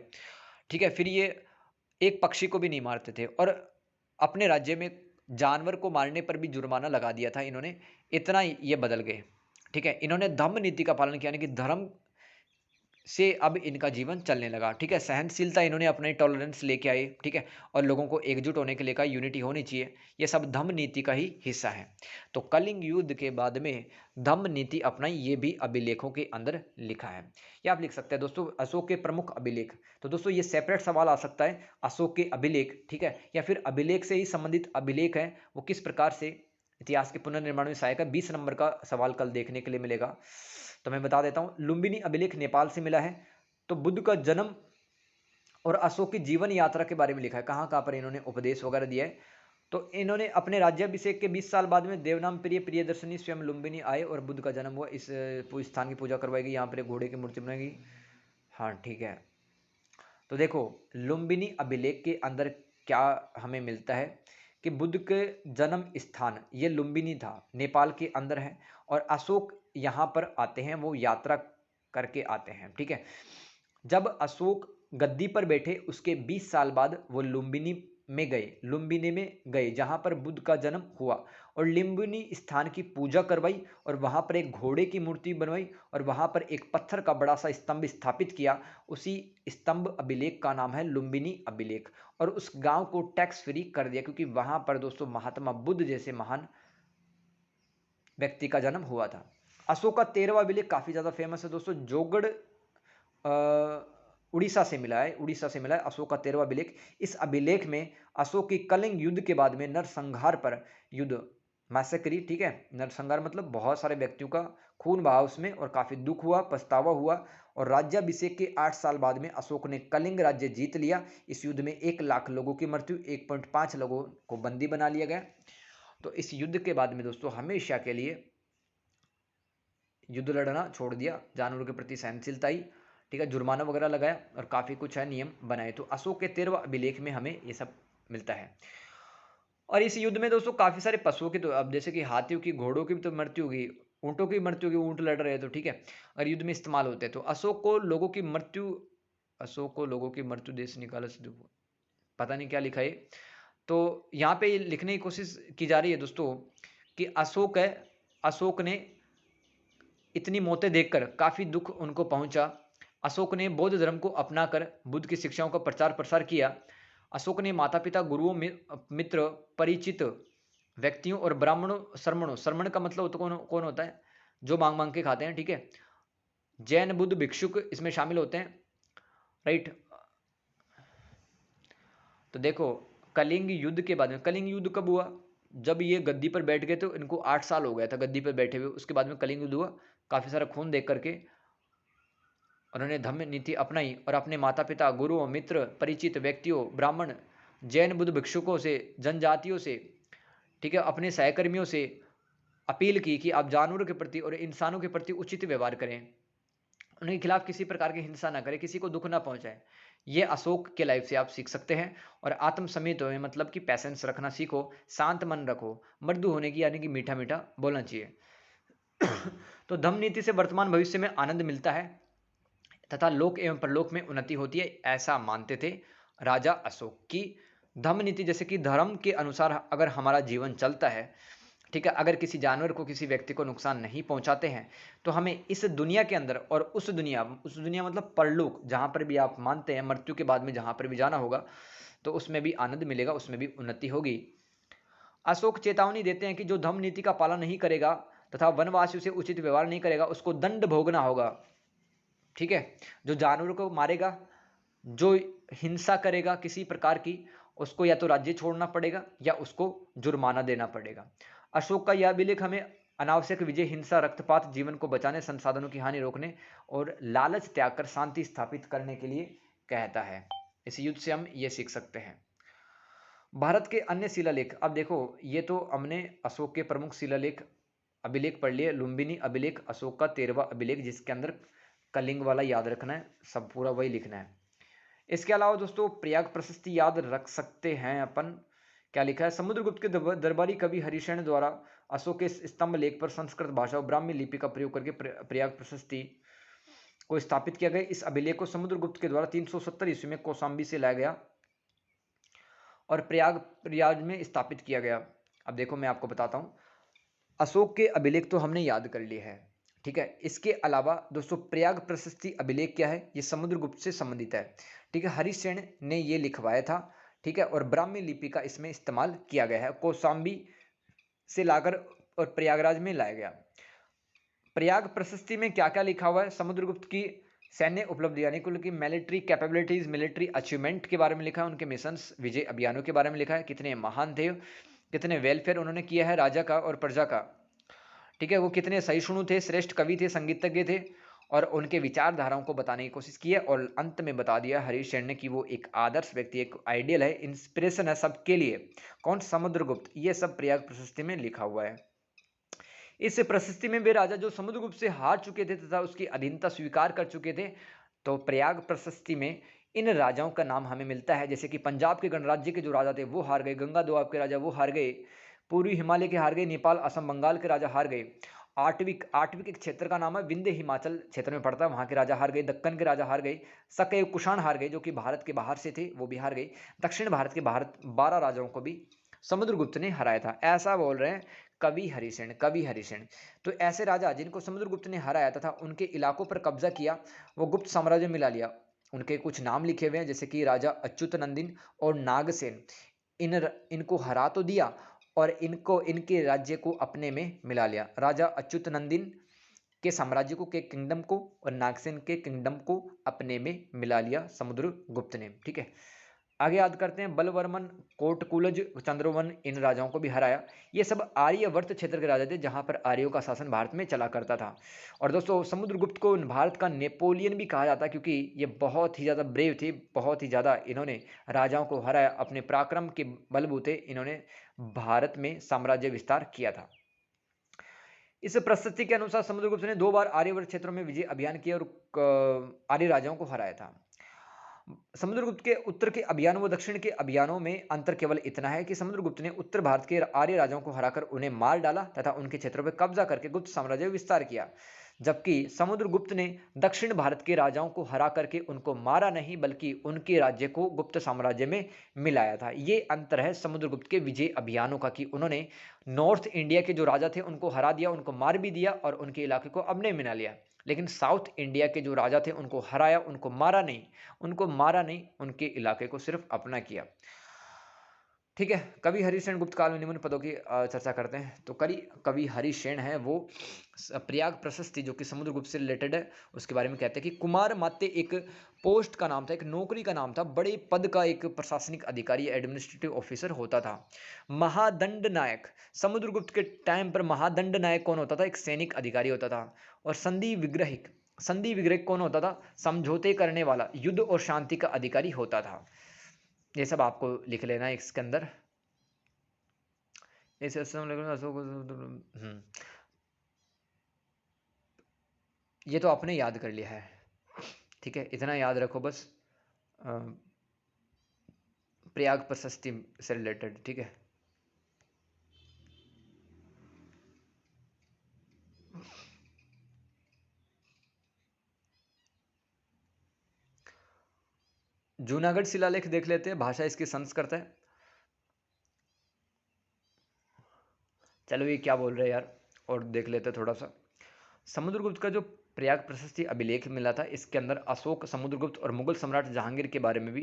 ठीक है। फिर ये एक पक्षी को भी नहीं मारते थे, और अपने राज्य में जानवर को मारने पर भी जुर्माना लगा दिया था इन्होंने, इतना ये बदल गए, ठीक है। इन्होंने धम्म नीति का पालन किया, यानी कि धर्म से अब इनका जीवन चलने लगा, ठीक है। सहनशीलता इन्होंने अपने, टॉलरेंस लेके आए, ठीक है, और लोगों को एकजुट होने के लिए कहा, यूनिटी होनी चाहिए, ये सब धम्म नीति का ही हिस्सा है। तो कलिंग युद्ध के बाद में धम्म नीति अपनाई, ये भी अभिलेखों के अंदर लिखा है। ये आप लिख सकते हैं दोस्तों, अशोक के प्रमुख अभिलेख। तो दोस्तों ये सेपरेट सवाल आ सकता है, अशोक के अभिलेख, ठीक है, या फिर अभिलेख से ही संबंधित अभिलेख है वो किस प्रकार से इतिहास के पुनर्निर्माण में सहायक है। 20 नंबर का सवाल कल देखने के लिए मिलेगा। तो मैं बता देता हूं, लुम्बिनी अभिलेख नेपाल से मिला है। तो बुद्ध का जन्म और अशोक की जीवन यात्रा के बारे में लिखा है, कहाँ कहाँ पर इन्होंने उपदेश वगैरह दिया है। तो इन्होंने अपने राज्याभिषेक के 20 साल बाद में देवनाम प्रिय प्रियदर्शनी स्वयं लुम्बिनी आए और बुद्ध का जन्म हुआ, इस स्थान की पूजा करवाई गई, यहाँ पर एक घोड़े की मूर्ति बनाई गई। हाँ ठीक है, तो देखो लुम्बिनी अभिलेख के अंदर क्या हमें मिलता है कि बुद्ध के जन्म स्थान ये लुम्बिनी था, नेपाल के अंदर है, और अशोक यहाँ पर आते हैं, वो यात्रा करके आते हैं, ठीक है। जब अशोक गद्दी पर बैठे उसके 20 साल बाद वो लुम्बिनी में गए, लुम्बिनी में गए, जहां पर बुद्ध का जन्म हुआ, और लुम्बिनी स्थान की पूजा करवाई, और वहां पर एक घोड़े की मूर्ति बनवाई, और वहां पर एक पत्थर का बड़ा सा स्तंभ स्थापित किया। उसी स्तंभ अभिलेख का नाम है लुम्बिनी अभिलेख। और उस गांव को टैक्स फ्री कर दिया, क्योंकि वहां पर दोस्तों महात्मा बुद्ध जैसे महान व्यक्ति का जन्म हुआ था। अशोक का 13वां अभिलेख काफी ज्यादा फेमस है दोस्तों। जोगढ़ उड़ीसा से मिला है, उड़ीसा से मिला है अशोक का 13वां अभिलेख। इस अभिलेख में अशोक की कलिंग युद्ध के बाद में नरसंहार पर युद्ध, मैसेकरी, ठीक है, नरसंहार मतलब बहुत सारे व्यक्तियों का खून बहा उसमें, और काफी दुख हुआ, पछतावा हुआ। और राज्याभिषेक के 8 साल बाद में अशोक ने कलिंग राज्य जीत लिया। इस युद्ध में 1 लाख लोगों की मृत्यु, 1.5 लोगों को बंदी बना लिया गया। तो इस युद्ध के बाद में दोस्तों हमेशा के लिए युद्ध लड़ना छोड़ दिया, जानवरों के प्रति सहनशीलता ही, ठीक है, जुर्माना वगैरह लगाया, और काफी कुछ है नियम बनाए। तो अशोक के 13वां अभिलेख में हमें ये सब मिलता है। और इस युद्ध में दोस्तों काफी सारे पशुओं की, तो अब जैसे कि हाथियों की, घोड़ों की भी तो मृत्यु होगी, ऊंटों की मृत्यु होगी, ऊंट लड़ रहे हैं तो ठीक है, और युद्ध में इस्तेमाल होते हैं। तो अशोक को लोगों की मृत्यु देश निकाला से, पता नहीं क्या लिखा है। तो यहाँ पे लिखने की कोशिश की जा रही है दोस्तों कि अशोक ने इतनी मौतें देखकर काफी दुख उनको पहुंचा। अशोक ने बौद्ध धर्म को अपनाकर बुद्ध की शिक्षाओं का प्रचार प्रसार किया। अशोक ने माता पिता, गुरुओं, मित्र, परिचित व्यक्तियों और ब्राह्मणों, श्रमणों, श्रमण का मतलब तो कौन होता है, जो मांग मांग के खाते हैं, ठीक है, जैन, बुद्ध, भिक्षुक इसमें शामिल होते हैं, राइट। तो देखो कलिंग युद्ध के बाद में, कलिंग युद्ध कब हुआ, जब ये गद्दी पर बैठ गए, तो इनको 8 साल हो गया था गद्दी पर बैठे हुए। उसके बाद में कलिंग युद्ध हुआ, काफी सारा खून देख करके उन्होंने धम्म नीति अपनाई, और अपने माता पिता, गुरुओं, मित्र, परिचित व्यक्तियों, ब्राह्मण, जैन, बुद्ध, भिक्षुकों से, जनजातियों से, ठीक है, अपने सहकर्मियों से अपील की कि आप जानवरों के प्रति और इंसानों के प्रति उचित व्यवहार करें, उनके खिलाफ किसी प्रकार की हिंसा ना करें, किसी को दुख ना पहुंचाए। ये अशोक के लाइफ से आप सीख सकते हैं। और आत्म संयमित होए, मतलब कि पैसेंस रखना सीखो, शांत मन रखो, मृदु होने की, यानी कि मीठा मीठा बोलना चाहिए। तो धम्म नीति से वर्तमान भविष्य में आनंद मिलता है तथा लोक एवं परलोक में उन्नति होती है, ऐसा मानते थे राजा अशोक की। धम्म नीति जैसे कि धर्म के अनुसार अगर हमारा जीवन चलता है, ठीक है, अगर किसी जानवर को, किसी व्यक्ति को नुकसान नहीं पहुंचाते हैं, तो हमें इस दुनिया के अंदर और उस दुनिया मतलब परलोक, जहां पर भी आप मानते हैं मृत्यु के बाद में जहां पर भी जाना होगा, तो उसमें भी आनंद मिलेगा, उसमें भी उन्नति होगी। अशोक चेतावनी देते हैं कि जो धम्म नीति का पालन नहीं करेगा तथा वनवासियों से उचित व्यवहार नहीं करेगा, उसको दंड भोगना होगा, ठीक है। जो जानवरों को मारेगा, जो हिंसा करेगा किसी प्रकार की, उसको या तो राज्य छोड़ना पड़ेगा या उसको जुर्माना देना पड़ेगा। अशोक का यह अभिलेख हमें अनावश्यक विजय, हिंसा, रक्तपात, जीवन को बचाने, संसाधनों की हानि रोकने और लालच त्याग कर शांति स्थापित करने के लिए कहता है। इस युद्ध से हम ये सीख सकते हैं। भारत के अन्य शिलालेख, अब देखो ये तो हमने अशोक के प्रमुख शिलालेख अभिलेख पढ़ लिए। लुम्बिनी अभिलेख अशोक का 13वां अभिलेख, जिसके अंदर कलिंग वाला याद रखना है, सब पूरा वही लिखना है। इसके अलावा दोस्तों प्रयाग प्रशस्ति याद रख सकते हैं अपन। क्या लिखा है, समुद्रगुप्त के दरबारी कवि हरिशैन द्वारा अशोक के स्तंभ लेख पर संस्कृत भाषा और ब्राह्मी लिपि का प्रयोग करके प्रयाग प्रशस्ति को स्थापित किया गया। इस अभिलेख को समुद्रगुप्त के द्वारा 370 ईस्वी में कौशाम्बी से लाया गया और प्रयाग में स्थापित किया गया। अब देखो मैं आपको बताता हूं, अशोक के अभिलेख तो हमने याद कर लिए हैं, ठीक है। इसके अलावा दोस्तों प्रयाग प्रशस्ति अभिलेख क्या है, ये समुद्रगुप्त से संबंधित है, ठीक है। हरिशैन ने ये लिखवाया था, ठीक है, और ब्राह्मी लिपि का इसमें इस्तेमाल किया गया है, कौशाम्बी से लाकर और प्रयागराज में लाया गया। प्रयाग प्रशस्ति में क्या क्या लिखा हुआ है, समुद्रगुप्त की सैन्य उपलब्धि यानी कुल की मिलिट्री कैपेबिलिटीज, मिलिट्री अचीवमेंट के बारे में लिखा है, उनके मिशंस, विजय अभियानों के बारे में लिखा है, कितने महान थे, कितने वेलफेयर उन्होंने किया है राजा का और प्रजा का, ठीक है, वो कितने सहिष्णु थे, श्रेष्ठ कवि थे, संगीतज्ञ थे, और उनके विचारधाराओं को बताने की कोशिश की है। और अंत में बता दिया हरिशैन ने कि वो एक आदर्श व्यक्ति, एक आइडियल है, इंस्पिरेशन है सबके लिए। कौन, समुद्रगुप्त। ये सब प्रयाग प्रशस्ति में लिखा हुआ है। इस प्रशस्ति में वे राजा जो समुद्रगुप्त से हार चुके थे तथा उसकी अधीनता स्वीकार कर चुके थे, तो प्रयाग प्रशस्ति में इन राजाओं का नाम हमें मिलता है। जैसे कि पंजाब के गणराज्य के जो राजा थे वो हार गए, गंगा दोआब के राजा वो हार गए, पूर्वी हिमालय के हार गए, नेपाल, असम, बंगाल के राजा हार गए, आटविक, आटविक एक क्षेत्र का नाम है, विंध्य हिमाचल क्षेत्र में पड़ता है, वहां के राजा हार गए, दक्कन के राजा हार गए, सके कुषाण हार गए जो कि भारत के बाहर से थे, वो भी हार गए। दक्षिण भारत के 12 राजाओं को भी समुद्रगुप्त ने हराया था, ऐसा बोल रहे हैं कवि हरिसेन। कवि हरिसेन तो ऐसे राजा जिनको समुद्रगुप्त ने हराया तथा उनके इलाकों पर कब्जा किया, वो गुप्त साम्राज्य में मिला लिया। उनके कुछ नाम लिखे हुए हैं, जैसे कि राजा अच्युत नंदिन और नागसेन। इनको हरा तो दिया और इनको इनके राज्य को अपने में मिला लिया। राजा अच्युत नंदिन के साम्राज्य को, के किंगडम को, और नागसेन के किंगडम को अपने में मिला लिया समुद्रगुप्त ने। ठीक है, आगे याद करते हैं, बलवर्मन, कोटकुलज, चंद्रवन, इन राजाओं को भी हराया। ये सब आर्यवर्त क्षेत्र के राजा थे, जहां पर आर्यों का शासन भारत में चला करता था। और दोस्तों समुद्रगुप्त को भारत का नेपोलियन भी कहा जाता है, क्योंकि ये बहुत ही ज़्यादा ब्रेव थे, बहुत ही ज़्यादा इन्होंने राजाओं को हराया। अपने पराक्रम के बलबूते इन्होंने भारत में साम्राज्य विस्तार किया था। इस प्रशस्ति के अनुसार समुद्रगुप्त ने 2 बार आर्यवर्त क्षेत्रों में विजय अभियान किए और आर्य राजाओं को हराया था। समुद्रगुप्त के उत्तर के अभियानों व दक्षिण के अभियानों में अंतर केवल इतना है कि समुद्रगुप्त ने उत्तर भारत के आर्य राजाओं को हराकर उन्हें मार डाला तथा उनके क्षेत्रों पर कब्जा करके गुप्त साम्राज्य विस्तार किया, जबकि समुद्रगुप्त ने दक्षिण भारत के राजाओं को हरा करके उनको मारा नहीं, बल्कि उनके राज्य को गुप्त साम्राज्य में मिलाया था। ये अंतर है समुद्रगुप्त के विजय अभियानों का, कि उन्होंने नॉर्थ इंडिया के जो राजा थे उनको हरा दिया, उनको मार भी दिया और उनके इलाके को अपने मिला लिया। लेकिन साउथ इंडिया के जो राजा थे उनको हराया, उनको मारा नहीं, उनके इलाके को सिर्फ अपना किया। ठीक है, कवि हरिसेन गुप्त काल में निम्न पदों की चर्चा करते हैं। तो कवि हरिसेन है वो प्रयाग प्रशस्ति जो कि समुद्रगुप्त से रिलेटेड है, उसके बारे में कहते हैं कि कुमार मात्य एक पोस्ट का नाम था, एक नौकरी का नाम था, बड़े पद का एक प्रशासनिक अधिकारी, एडमिनिस्ट्रेटिव ऑफिसर होता था। महादंड नायक, समुद्रगुप्त के टाइम पर महादंड नायक कौन होता था? एक सैनिक अधिकारी होता था। और संधि विग्रहिक कौन होता था? समझौते करने वाला, युद्ध और शांति का अधिकारी होता था। ये सब आपको लिख लेना है इसके अंदर। ये तो आपने याद कर लिया है, ठीक है, इतना याद रखो बस, प्रयाग प्रशस्ति से रिलेटेड। ठीक है, जूनागढ़ शिलालेख देख लेते हैं, भाषा इसकी संस्कृत है। चलो ये क्या बोल रहे हैं यार, और देख लेते हैं थोड़ा सा। समुद्रगुप्त का जो प्रयाग प्रशस्ति अभिलेख मिला था, इसके अंदर अशोक, समुद्रगुप्त और मुगल सम्राट जहांगीर के बारे में भी,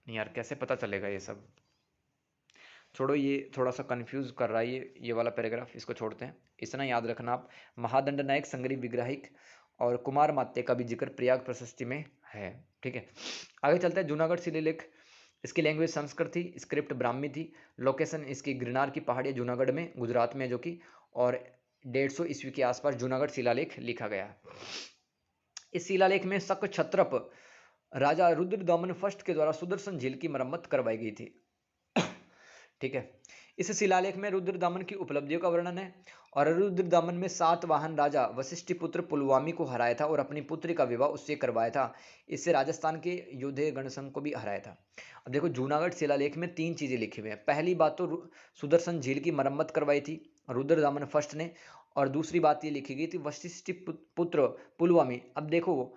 नहीं यार कैसे पता चलेगा ये सब, छोड़ो, ये थोड़ा सा कंफ्यूज कर रहा है ये वाला पैराग्राफ, इसको छोड़ते हैं। इतना याद रखना आप, महादंड नायक, संग्री विग्रहिक और कुमार मात्य का भी जिक्र प्रयाग प्रशस्ति में है। ठीक है, आगे चलते हैं। जूनागढ़ शिलालेख, इसकी लैंग्वेज संस्कृत थी, स्क्रिप्ट ब्राह्मी थी, लोकेशन इसकी गिरनार की पहाड़ी जूनागढ़ में, गुजरात में जो कि, और 150 ईस्वी के आसपास जूनागढ़ शिलालेख लिखा गया। इस शिलालेख में शक क्षत्रप राजा रुद्रदमन फर्स्ट के द्वारा सुदर्शन झील की मरम्मत करवाई गई थी। ठीक है, इस शिलालेख में रुद्रदमन की उपलब्धियों का वर्णन है, और रुद्रदमन में सातवाहन राजा वशिष्ठ पुत्र पुलवामी को हराया था और अपनी पुत्री का विवाह उससे करवाया था। इससे राजस्थान के योद्धे गणसंघ को भी हराया था। अब देखो, जूनागढ़ शिलालेख में 3 चीजें लिखी हुई हैं। पहली बात तो सुदर्शन झील की मरम्मत करवाई थी रुद्रदमन फर्स्ट ने, और दूसरी बात ये लिखी गई थी वशिष्ठ पुत्र पुलवामी। अब देखो,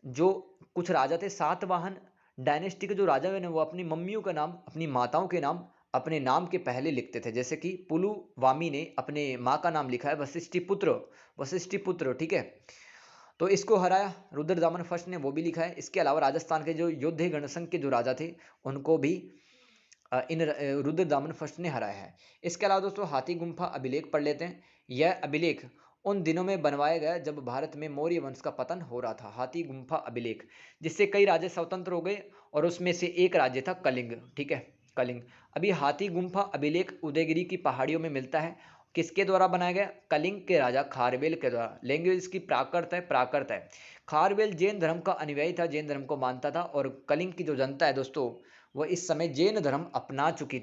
जो कुछ राजा थे सातवाहन डायनेस्टी के जो राजा हुए ना, वो अपनी मम्मियों का नाम, अपनी माताओं के नाम अपने नाम के पहले लिखते थे। जैसे कि पुलुवामी ने अपने माँ का नाम लिखा है वशिष्ठिपुत्र। ठीक है, तो इसको हराया रुद्रदमन फर्स्ट ने, वो भी लिखा है। इसके अलावा राजस्थान के जो योद्धे गणसंघ के जो राजा थे उनको भी इन रुद्रदमन फर्स्ट ने हराया है। इसके अलावा दोस्तों हाथी गुम्फा अभिलेख पढ़ लेते हैं। यह अभिलेख उन दिनों में बनवाया गया जब भारत में मौर्य वंश का पतन हो रहा था। हाथी गुम्फा अभिलेख, जिससे कई राज्य स्वतंत्र हो गए और उसमें से एक राज्य था कलिंग। ठीक है, कलिंग। अभी हाथी गुम्फा अभिलेख उदयगिरी की पहाड़ियों में मिलता है। किसके द्वारा बनाया गया? कलिंग के राजा खारवेल के द्वारा। लैंग्वेज इसकी प्राकृत है। खारवेल जैन धर्म का अनुयायी था, जैन धर्म को मानता था, और कलिंग की जो जनता है दोस्तों, वह इस समय जैन धर्म अपना चुकी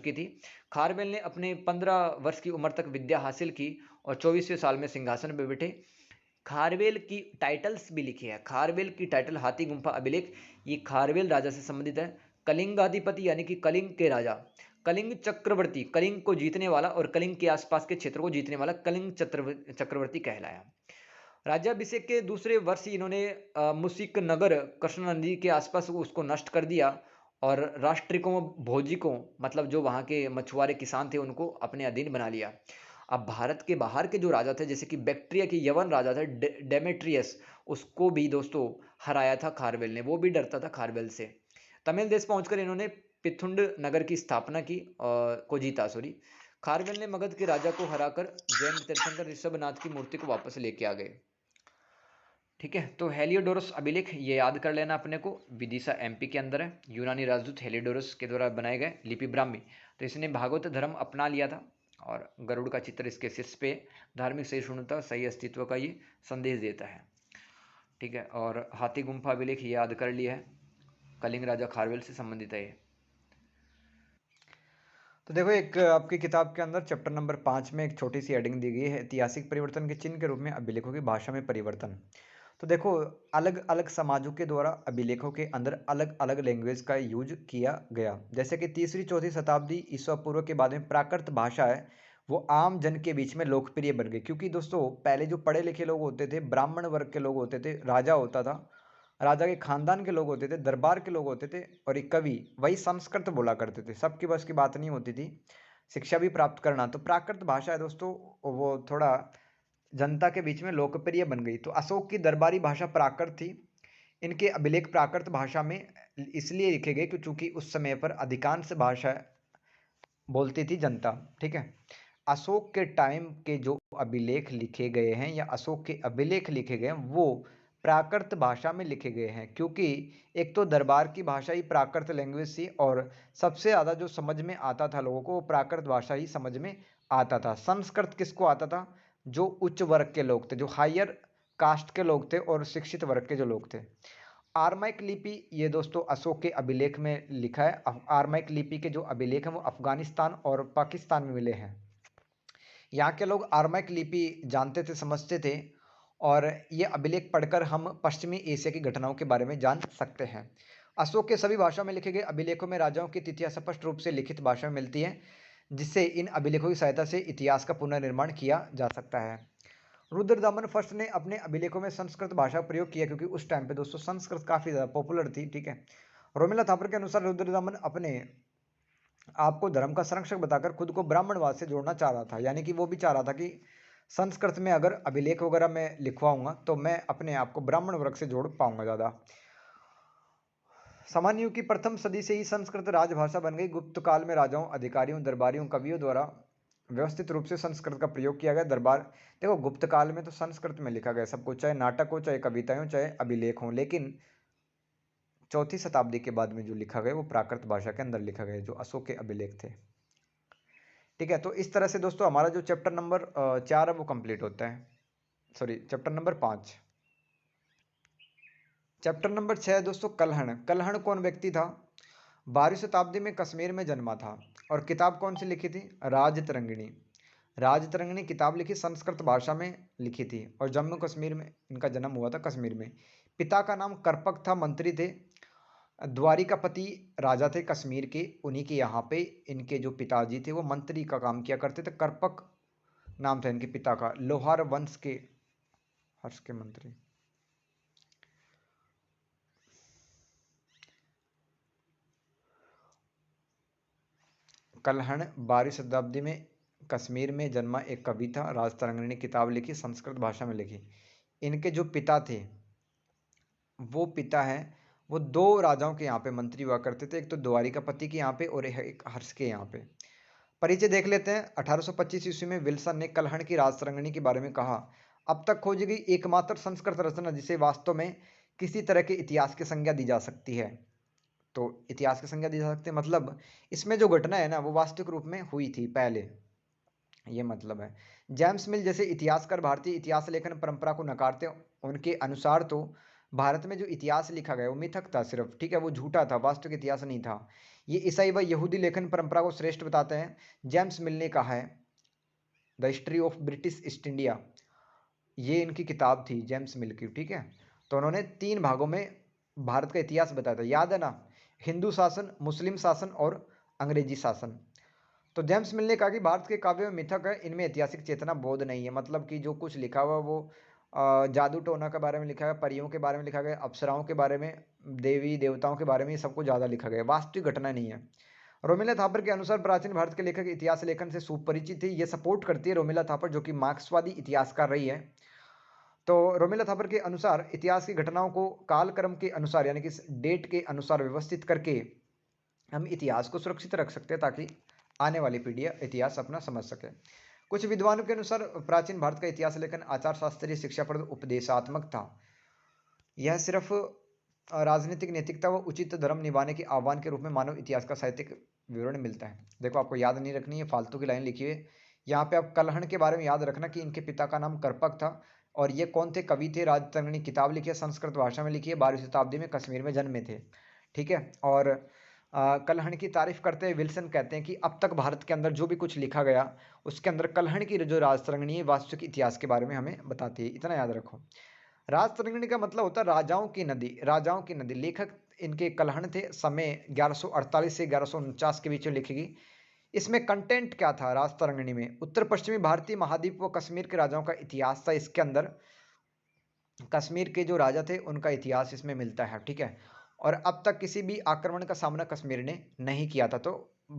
थी। खारवेल ने अपने 15 वर्ष की उम्र तक विद्या हासिल की और 24वें साल में सिंहासन पर बैठे। खारवेल की टाइटल्स भी लिखी है। खारवेल की टाइटल हाथी गुम्फा अभिलेख, ये खारवेल राजा से संबंधित है। कलिंगाधिपति यानी कि कलिंग के राजा कलिंग चक्रवर्ती, कलिंग को जीतने वाला और कलिंग के आसपास के क्षेत्र को जीतने वाला कलिंग चक्रवर्ती कहलाया। राज्याभिषेक के दूसरे वर्ष इन्होंने मुसिक नगर कृष्णा नदी के आसपास उसको नष्ट कर दिया और राष्ट्रिकों भोजिकों मतलब जो वहाँ के मछुआरे किसान थे उनको अपने अधीन बना लिया। अब भारत के बाहर के जो राजा थे जैसे कि बैक्ट्रिया के यवन राजा थे डेमेट्रियस, उसको भी दोस्तों हराया था खारवेल ने, वो भी डरता था खारवेल से। तमिल देश पहुंचकर इन्होंने पिथुंड नगर की स्थापना की को जीता सॉरी। खारवेल ने मगध के राजा को हराकर जैन तीर्थंकर ऋषभनाथ की मूर्ति को वापस लेके आ गए। ठीक है, तो हेलियोडोरस अभिलेख ये याद कर लेना अपने को, विदिशा एमपी के अंदर है। यूनानी राजदूत हेलियोडोरस के द्वारा बनाए गए, लिपि ब्राह्मी। तो इसने भागवत धर्म अपना लिया था और गरुड़ का चित्र इसके शीर्ष पे धार्मिक सहिष्णुता सही अस्तित्व का ये संदेश देता है। ठीक है, और हाथी गुम्फा अभिलेख ये याद कर लिया है, कलिंग राजा खारवेल से संबंधित है ये। तो देखो एक आपकी किताब के अंदर चैप्टर नंबर 5 में एक छोटी सी हेडिंग दी गई है, ऐतिहासिक परिवर्तन के चिन्ह के रूप में अभिलेखों की भाषा में परिवर्तन। तो देखो अलग अलग समाजों के द्वारा अभिलेखों के अंदर अलग अलग लैंग्वेज का यूज किया गया। जैसे कि तीसरी चौथी शताब्दी ईसा पूर्व के बाद में प्राकृत भाषा है वो आम जन के बीच में लोकप्रिय बन गई, क्योंकि दोस्तों पहले जो पढ़े लिखे लोग होते थे, ब्राह्मण वर्ग के लोग होते थे, राजा होता था, राजा के खानदान के लोग होते थे, दरबार के लोग होते थे, और एक कवि वही संस्कृत बोला करते थे। सबकी बस की बात नहीं होती थी शिक्षा भी प्राप्त करना। तो प्राकृत भाषा है दोस्तों वो थोड़ा जनता के बीच में लोकप्रिय बन गई। तो अशोक की दरबारी भाषा प्राकृत थी। इनके अभिलेख प्राकृत भाषा में इसलिए लिखे गए क्योंकि उस समय पर अधिकांश भाषा बोलती थी जनता। ठीक है, अशोक के टाइम के जो अभिलेख लिखे गए हैं या अशोक के अभिलेख लिखे गए हैं वो प्राकृत भाषा में लिखे गए हैं, क्योंकि एक तो दरबार की भाषा ही प्राकृत लैंग्वेज थी और सबसे ज़्यादा जो समझ में आता था लोगों को वो प्राकृत भाषा ही समझ में आता था। संस्कृत किसको आता था? जो उच्च वर्ग के लोग थे, जो हायर कास्ट के लोग थे और शिक्षित वर्ग के जो लोग थे। आरमाइक लिपि ये दोस्तों अशोक के अभिलेख में लिखा है। आरमाइक लिपि के जो अभिलेख हैं वो अफगानिस्तान और पाकिस्तान में मिले हैं। यहाँ के लोग आरमाइक लिपि जानते थे, समझते थे, और ये अभिलेख पढ़कर हम पश्चिमी एशिया की घटनाओं के बारे में जान सकते हैं। अशोक के सभी भाषाओं में लिखे गए अभिलेखों में राजाओं की तिथियां स्पष्ट रूप से लिखित भाषा में मिलती हैं, जिससे इन अभिलेखों की सहायता से इतिहास का पुनर्निर्माण किया जा सकता है। रुद्रदामन फर्स्ट ने अपने अभिलेखों में संस्कृत भाषा का प्रयोग किया, क्योंकि उस टाइम पे दोस्तों संस्कृत काफ़ी ज़्यादा पॉपुलर थी। ठीक है, रोमिला थापर के अनुसार रुद्रदामन अपने आपको धर्म का संरक्षक बताकर खुद को ब्राह्मणवाद से जोड़ना चाह रहा था। यानी कि वो भी चाह रहा था कि संस्कृत में अगर अभिलेख वगैरह मैं लिखवाऊंगा तो मैं अपने आप को ब्राह्मण वर्ग से जोड़ पाऊंगा ज़्यादा। सामान्य युग की प्रथम सदी से ही संस्कृत राजभाषा बन गई। गुप्त काल में राजाओं, अधिकारियों, दरबारियों, कवियों द्वारा व्यवस्थित रूप से संस्कृत का प्रयोग किया गया। दरबार देखो गुप्त काल में तो संस्कृत में लिखा गया सब कुछ, चाहे नाटक हो, चाहे कविताएं हो, चाहे अभिलेख हो, लेकिन चौथी शताब्दी के बाद में जो लिखा गया वो प्राकृत भाषा के अंदर लिखा गया, जो अशोक के अभिलेख थे। ठीक है, तो इस तरह से दोस्तों हमारा जो चैप्टर नंबर 4 है वो कंप्लीट होता है। Sorry, chapter number 5। Chapter number 6 दोस्तों कल्हण। कल्हण कौन व्यक्ति था? 12वीं शताब्दी में कश्मीर में जन्मा था। और किताब कौन सी लिखी थी? राजतरंगिणी। राजतरंगिणी किताब लिखी, संस्कृत भाषा में लिखी थी, और जम्मू कश्मीर में इनका जन्म हुआ था, कश्मीर में। पिता का नाम कर्पक था, मंत्री थे। द्वारिकापति राजा थे कश्मीर के, उन्हीं के यहाँ पे इनके जो पिताजी थे वो मंत्री का काम किया करते थे। कर्पक नाम था इनके पिता का, लोहार वंश के हर्ष के मंत्री। कल्हण 12वीं शताब्दी में कश्मीर में जन्मा एक कवि था। राजतरंगिणी किताब लिखी, संस्कृत भाषा में लिखी। इनके जो पिता थे वो पिता है वो दो राजाओं के यहाँ पे मंत्री हुआ करते थे, एक तो द्वारिकापति के यहाँ पे और एक हर्ष के यहाँ पे। परिचय देख लेते हैं। 1825 ईस्वी में विल्सन ने कल्हण की राजतरंगिणी के बारे में कहा, अब तक खोजी गई एकमात्र संस्कृत रचना जिसे वास्तव में किसी तरह के इतिहास की संज्ञा दी जा सकती है। तो इतिहास की संज्ञा दी जा सकती है मतलब इसमें जो घटना है ना वो वास्तविक रूप में हुई थी पहले, ये मतलब है। जेम्स मिल जैसे इतिहासकार भारतीय इतिहास लेखन परंपरा को नकारते हैं। उनके अनुसार तो भारत में जो इतिहास लिखा गया वो मिथक था सिर्फ, ठीक है, वो झूठा था, वास्तविक इतिहास नहीं था। ये ईसाई व यहूदी लेखन परंपरा को श्रेष्ठ बताते हैं। जेम्स मिल ने कहा है the history of British east India, ये इनकी किताब थी जेम्स मिल की। ठीक है, तो उन्होंने 3 भागों में भारत का इतिहास बताया था, याद है ना? हिंदू शासन, मुस्लिम शासन और अंग्रेजी शासन। तो जेम्स मिल ने कहा कि भारत के काव्य में मिथक है, इनमें ऐतिहासिक चेतना बोध नहीं है। मतलब कि जो कुछ लिखा हुआ वो जादू टोना के बारे में लिखा है, परियों के बारे में लिखा गया, अप्सराओं के बारे में, देवी देवताओं के बारे में, ये सबको ज़्यादा लिखा गया, वास्तविक घटना नहीं है। रोमिला थापर के अनुसार प्राचीन भारत के लेखक इतिहास लेखन से सुपरिचित थी। ये सपोर्ट करती है रोमिला थापर, जो कि मार्क्सवादी इतिहासकार रही है। तो रोमिला थापर के अनुसार इतिहास की घटनाओं को कालक्रम के अनुसार यानी कि डेट के अनुसार व्यवस्थित करके हम इतिहास को सुरक्षित रख सकते हैं, ताकि आने वाली पीढ़ियाँ इतिहास अपना समझ सके। कुछ विद्वानों के अनुसार प्राचीन भारत का इतिहास लेखन आचार शास्त्रीय शिक्षाप्रद उपदेशात्मक था। यह सिर्फ राजनीतिक नैतिकता व उचित धर्म निभाने के आह्वान के रूप में मानव इतिहास का साहित्यिक विवरण मिलता है। देखो, आपको याद नहीं रखनी है, फालतू की लाइन लिखी है यहाँ पे। आप कलहण के बारे में याद रखना कि इनके पिता का नाम करपक था, और ये कौन थे, कवि थे, राजतरंगिणी किताब लिखी है, संस्कृत भाषा में लिखी है, 12वीं शताब्दी में कश्मीर में जन्मे थे। ठीक है। और कलहण की तारीफ करते हुए विल्सन कहते हैं कि अब तक भारत के अंदर जो भी कुछ लिखा गया उसके अंदर कलहण की जो राजतरंगिणी है वास्तविक इतिहास के बारे में हमें बताती है। इतना याद रखो। राजतरंगिणी का मतलब होता है राजाओं की नदी, राजाओं की नदी। लेखक इनके कलहण थे, समय 1148 से 1149 के बीच में लिखी गई। इसमें कंटेंट क्या था राजतरंगिणी में? उत्तर पश्चिमी भारतीय महाद्वीप व कश्मीर के राजाओं का इतिहास था इसके अंदर। कश्मीर के जो राजा थे उनका इतिहास इसमें मिलता है। ठीक है। और अब तक किसी भी आक्रमण का सामना कश्मीर ने नहीं किया था। तो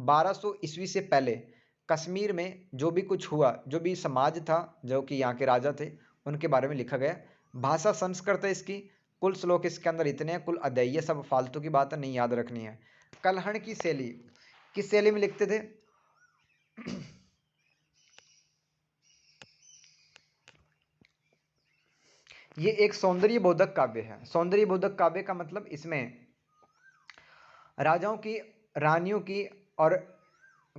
1200 ईस्वी से पहले कश्मीर में जो भी कुछ हुआ, जो भी समाज था, जो कि यहाँ के राजा थे, उनके बारे में लिखा गया। भाषा संस्कृत है इसकी। कुल श्लोक इसके अंदर इतने हैं, कुल अध्याय। ये सब फालतू की बात है, नहीं याद रखनी है। कलहण की शैली किस शैली में लिखते थे? ये एक सौंदर्य बोधक काव्य है। सौंदर्य बोधक काव्य का मतलब इसमें राजाओं की, रानियों की और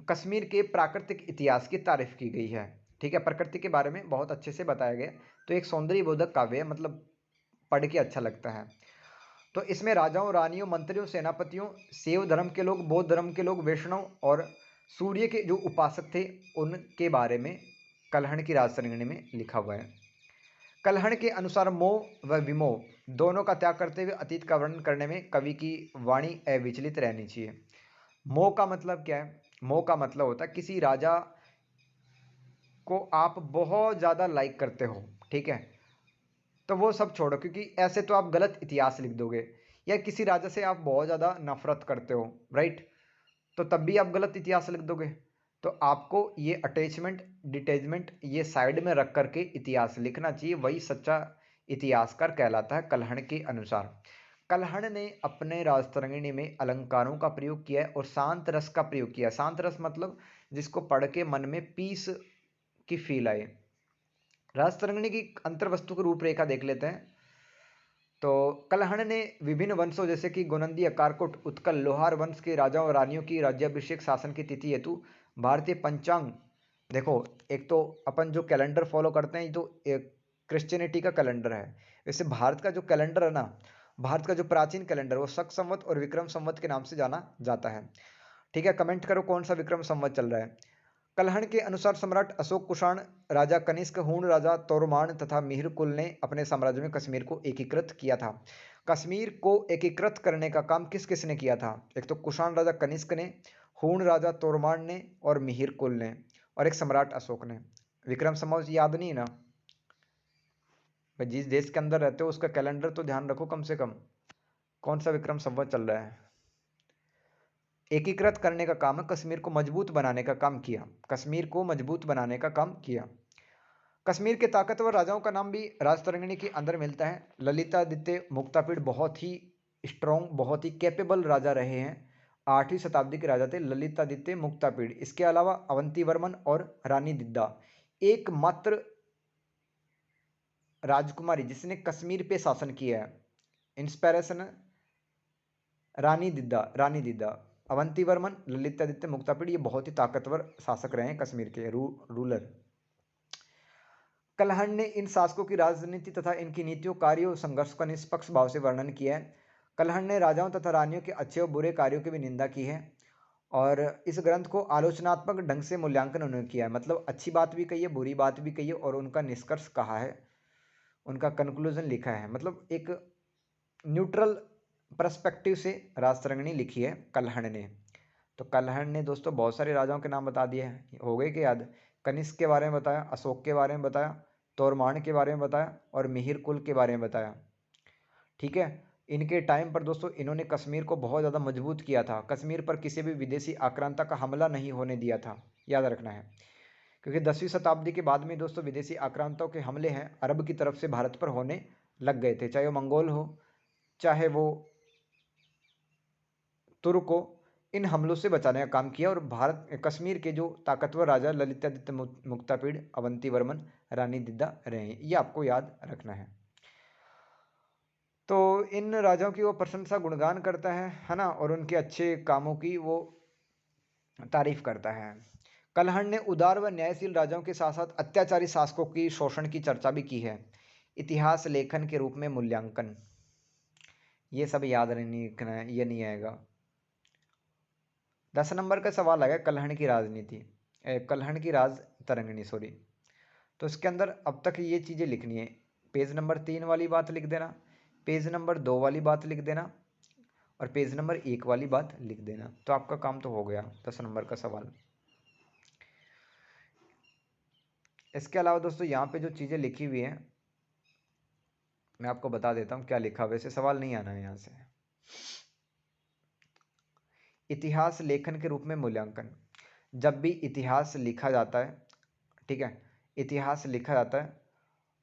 कश्मीर के प्राकृतिक इतिहास की तारीफ की गई है। ठीक है। प्रकृति के बारे में बहुत अच्छे से बताया गया। तो एक सौंदर्य बोधक काव्य है, मतलब पढ़ के अच्छा लगता है। तो इसमें राजाओं, रानियों, मंत्रियों, सेनापतियों, शैव धर्म के लोग, बौद्ध धर्म के लोग, वैष्णव और सूर्य के जो उपासक थे उनके बारे में कलहण की राजतरंगिणी में लिखा हुआ है। कलहण के अनुसार मोह व विमोह दोनों का त्याग करते हुए अतीत का वर्णन करने में कवि की वाणी अविचलित रहनी चाहिए। मोह का मतलब क्या है? मोह का मतलब होता है किसी राजा को आप बहुत ज़्यादा लाइक करते हो। ठीक है। तो वो सब छोड़ो, क्योंकि ऐसे तो आप गलत इतिहास लिख दोगे। या किसी राजा से आप बहुत ज़्यादा नफरत करते हो, राइट, तो तब भी आप गलत इतिहास लिख दोगे। तो आपको ये अटैचमेंट, डिटैचमेंट ये साइड में रख करके इतिहास लिखना चाहिए। वही सच्चा इतिहासकार कहलाता है कलहण के अनुसार। कलहण ने अपने राजतरंगिणी में अलंकारों का प्रयोग किया है और शांत रस का प्रयोग किया है। शांत रस मतलब जिसको पढ़ के मन में पीस की फील आए। राजतरंगिणी की अंतर्वस्तु की रूपरेखा देख लेते हैं। तो कलहण ने विभिन्न वंशों जैसे कि गोनंदी, अकारकुट, उत्कल, लोहार वंश के राजाओं और रानियों की राज्याभिषेक शासन की तिथि हेतु भारतीय पंचांग, देखो एक तो अपन जो कैलेंडर फॉलो करते हैं ये तो एक क्रिश्चियनिटी का कैलेंडर है। वैसे भारत का जो कैलेंडर है ना, भारत का जो प्राचीन कैलेंडर वो शक संवत और विक्रम संवत के नाम से जाना जाता है। ठीक है। कमेंट करो कौन सा विक्रम संवत चल रहा है। कलहण के अनुसार सम्राट अशोक कुषाण, राजा कनिष्क, हूण राजा तोरमान तथा मिहिर कुल ने अपने साम्राज्य में कश्मीर को एकीकृत किया था। कश्मीर को एकीकृत करने का काम किस किस ने किया था? एक तो कुषाण राजा कनिष्क ने, हूण राजा तोरमान ने और मिहिर कुल ने, और एक सम्राट अशोक ने। विक्रम संवत याद नहीं है ना? भाई जिस देश के अंदर रहते हो उसका कैलेंडर तो ध्यान रखो कम से कम, कौन सा विक्रम संवत चल रहा है। एकीकृत करने का काम है, कश्मीर को मजबूत बनाने का काम किया। कश्मीर को मजबूत बनाने का काम किया। कश्मीर के ताकतवर राजाओं का नाम भी राजतरंगिणी के अंदर मिलता है। ललितादित्य मुक्तापीड़ बहुत ही स्ट्रॉन्ग, बहुत ही कैपेबल राजा रहे हैं। 8वीं शताब्दी के राजा थे ललितादित्य मुक्तापीड़। इसके अलावा अवंतीवर्मन और रानी दिद्दा, एकमात्र राजकुमारी जिसने कश्मीर पे शासन किया है। इंस्पिरेशन रानी दिद्दा, रानी दिद्दा, अवंतीवर्मन, ललितादित्य मुक्तापीड़, ये बहुत ही ताकतवर शासक रहे हैं कश्मीर के, रूलर। कलहण ने इन शासकों की राजनीति तथा इनकी नीतियों, कार्यों, संघर्ष का निष्पक्ष भाव से वर्णन किया है। कलहण ने राजाओं तथा रानियों के अच्छे और बुरे कार्यों की भी निंदा की है। और इस ग्रंथ को आलोचनात्मक ढंग से मूल्यांकन उन्होंने किया है, मतलब अच्छी बात भी कही है, बुरी बात भी कही है, और उनका निष्कर्ष कहा है, उनका कंक्लूजन लिखा है। मतलब एक न्यूट्रल पर्सपेक्टिव से राजतरंगिणी लिखी है कलहण ने। तो कलहण ने दोस्तों बहुत सारे राजाओं के नाम बता दिए हैं, हो गए कि याद? कनिष्क के बारे में बताया, अशोक के बारे में बताया, तोरमान के बारे में बताया और मिहिर कुल के बारे में बताया। ठीक है, इनके टाइम पर दोस्तों इन्होंने कश्मीर को बहुत ज़्यादा मजबूत किया था, कश्मीर पर किसी भी विदेशी आक्रांता का हमला नहीं होने दिया था, याद रखना है। क्योंकि 10वीं शताब्दी के बाद में दोस्तों विदेशी आक्रांताओं के हमले हैं अरब की तरफ से भारत पर होने लग गए थे, चाहे वो मंगोल हो चाहे वो तुर्क हो। इन हमलों से बचाने का काम किया और भारत कश्मीर के जो ताकतवर राजा ललितादित्य मुक्तापीड़, अवंती वर्मन, रानी दिद्दा रहे हैं, ये आपको याद रखना है। तो इन राजाओं की वो प्रशंसा गुणगान करता है ना, और उनके अच्छे कामों की वो तारीफ करता है। कलहण ने उदार व न्यायशील राजाओं के साथ साथ अत्याचारी शासकों की शोषण की चर्चा भी की है। इतिहास लेखन के रूप में मूल्यांकन, ये सब याद नहीं रखना है, ये नहीं आएगा। 10 नंबर का सवाल आएगा कलहण की राजनीति, कलहण की राज तरंगिणी, सॉरी। तो इसके अंदर अब तक ये चीज़ें लिखनी है। पेज नंबर 3 वाली बात लिख देना, पेज नंबर 2 वाली बात लिख देना और पेज नंबर 1 वाली बात लिख देना, तो आपका काम तो हो गया 10 नंबर का सवाल। इसके अलावा दोस्तों यहाँ पे जो चीज़ें लिखी हुई हैं मैं आपको बता देता हूँ क्या लिखा, वैसे सवाल नहीं आना है यहाँ से। इतिहास लेखन के रूप में मूल्यांकन, जब भी इतिहास लिखा जाता है, ठीक है, इतिहास लिखा जाता है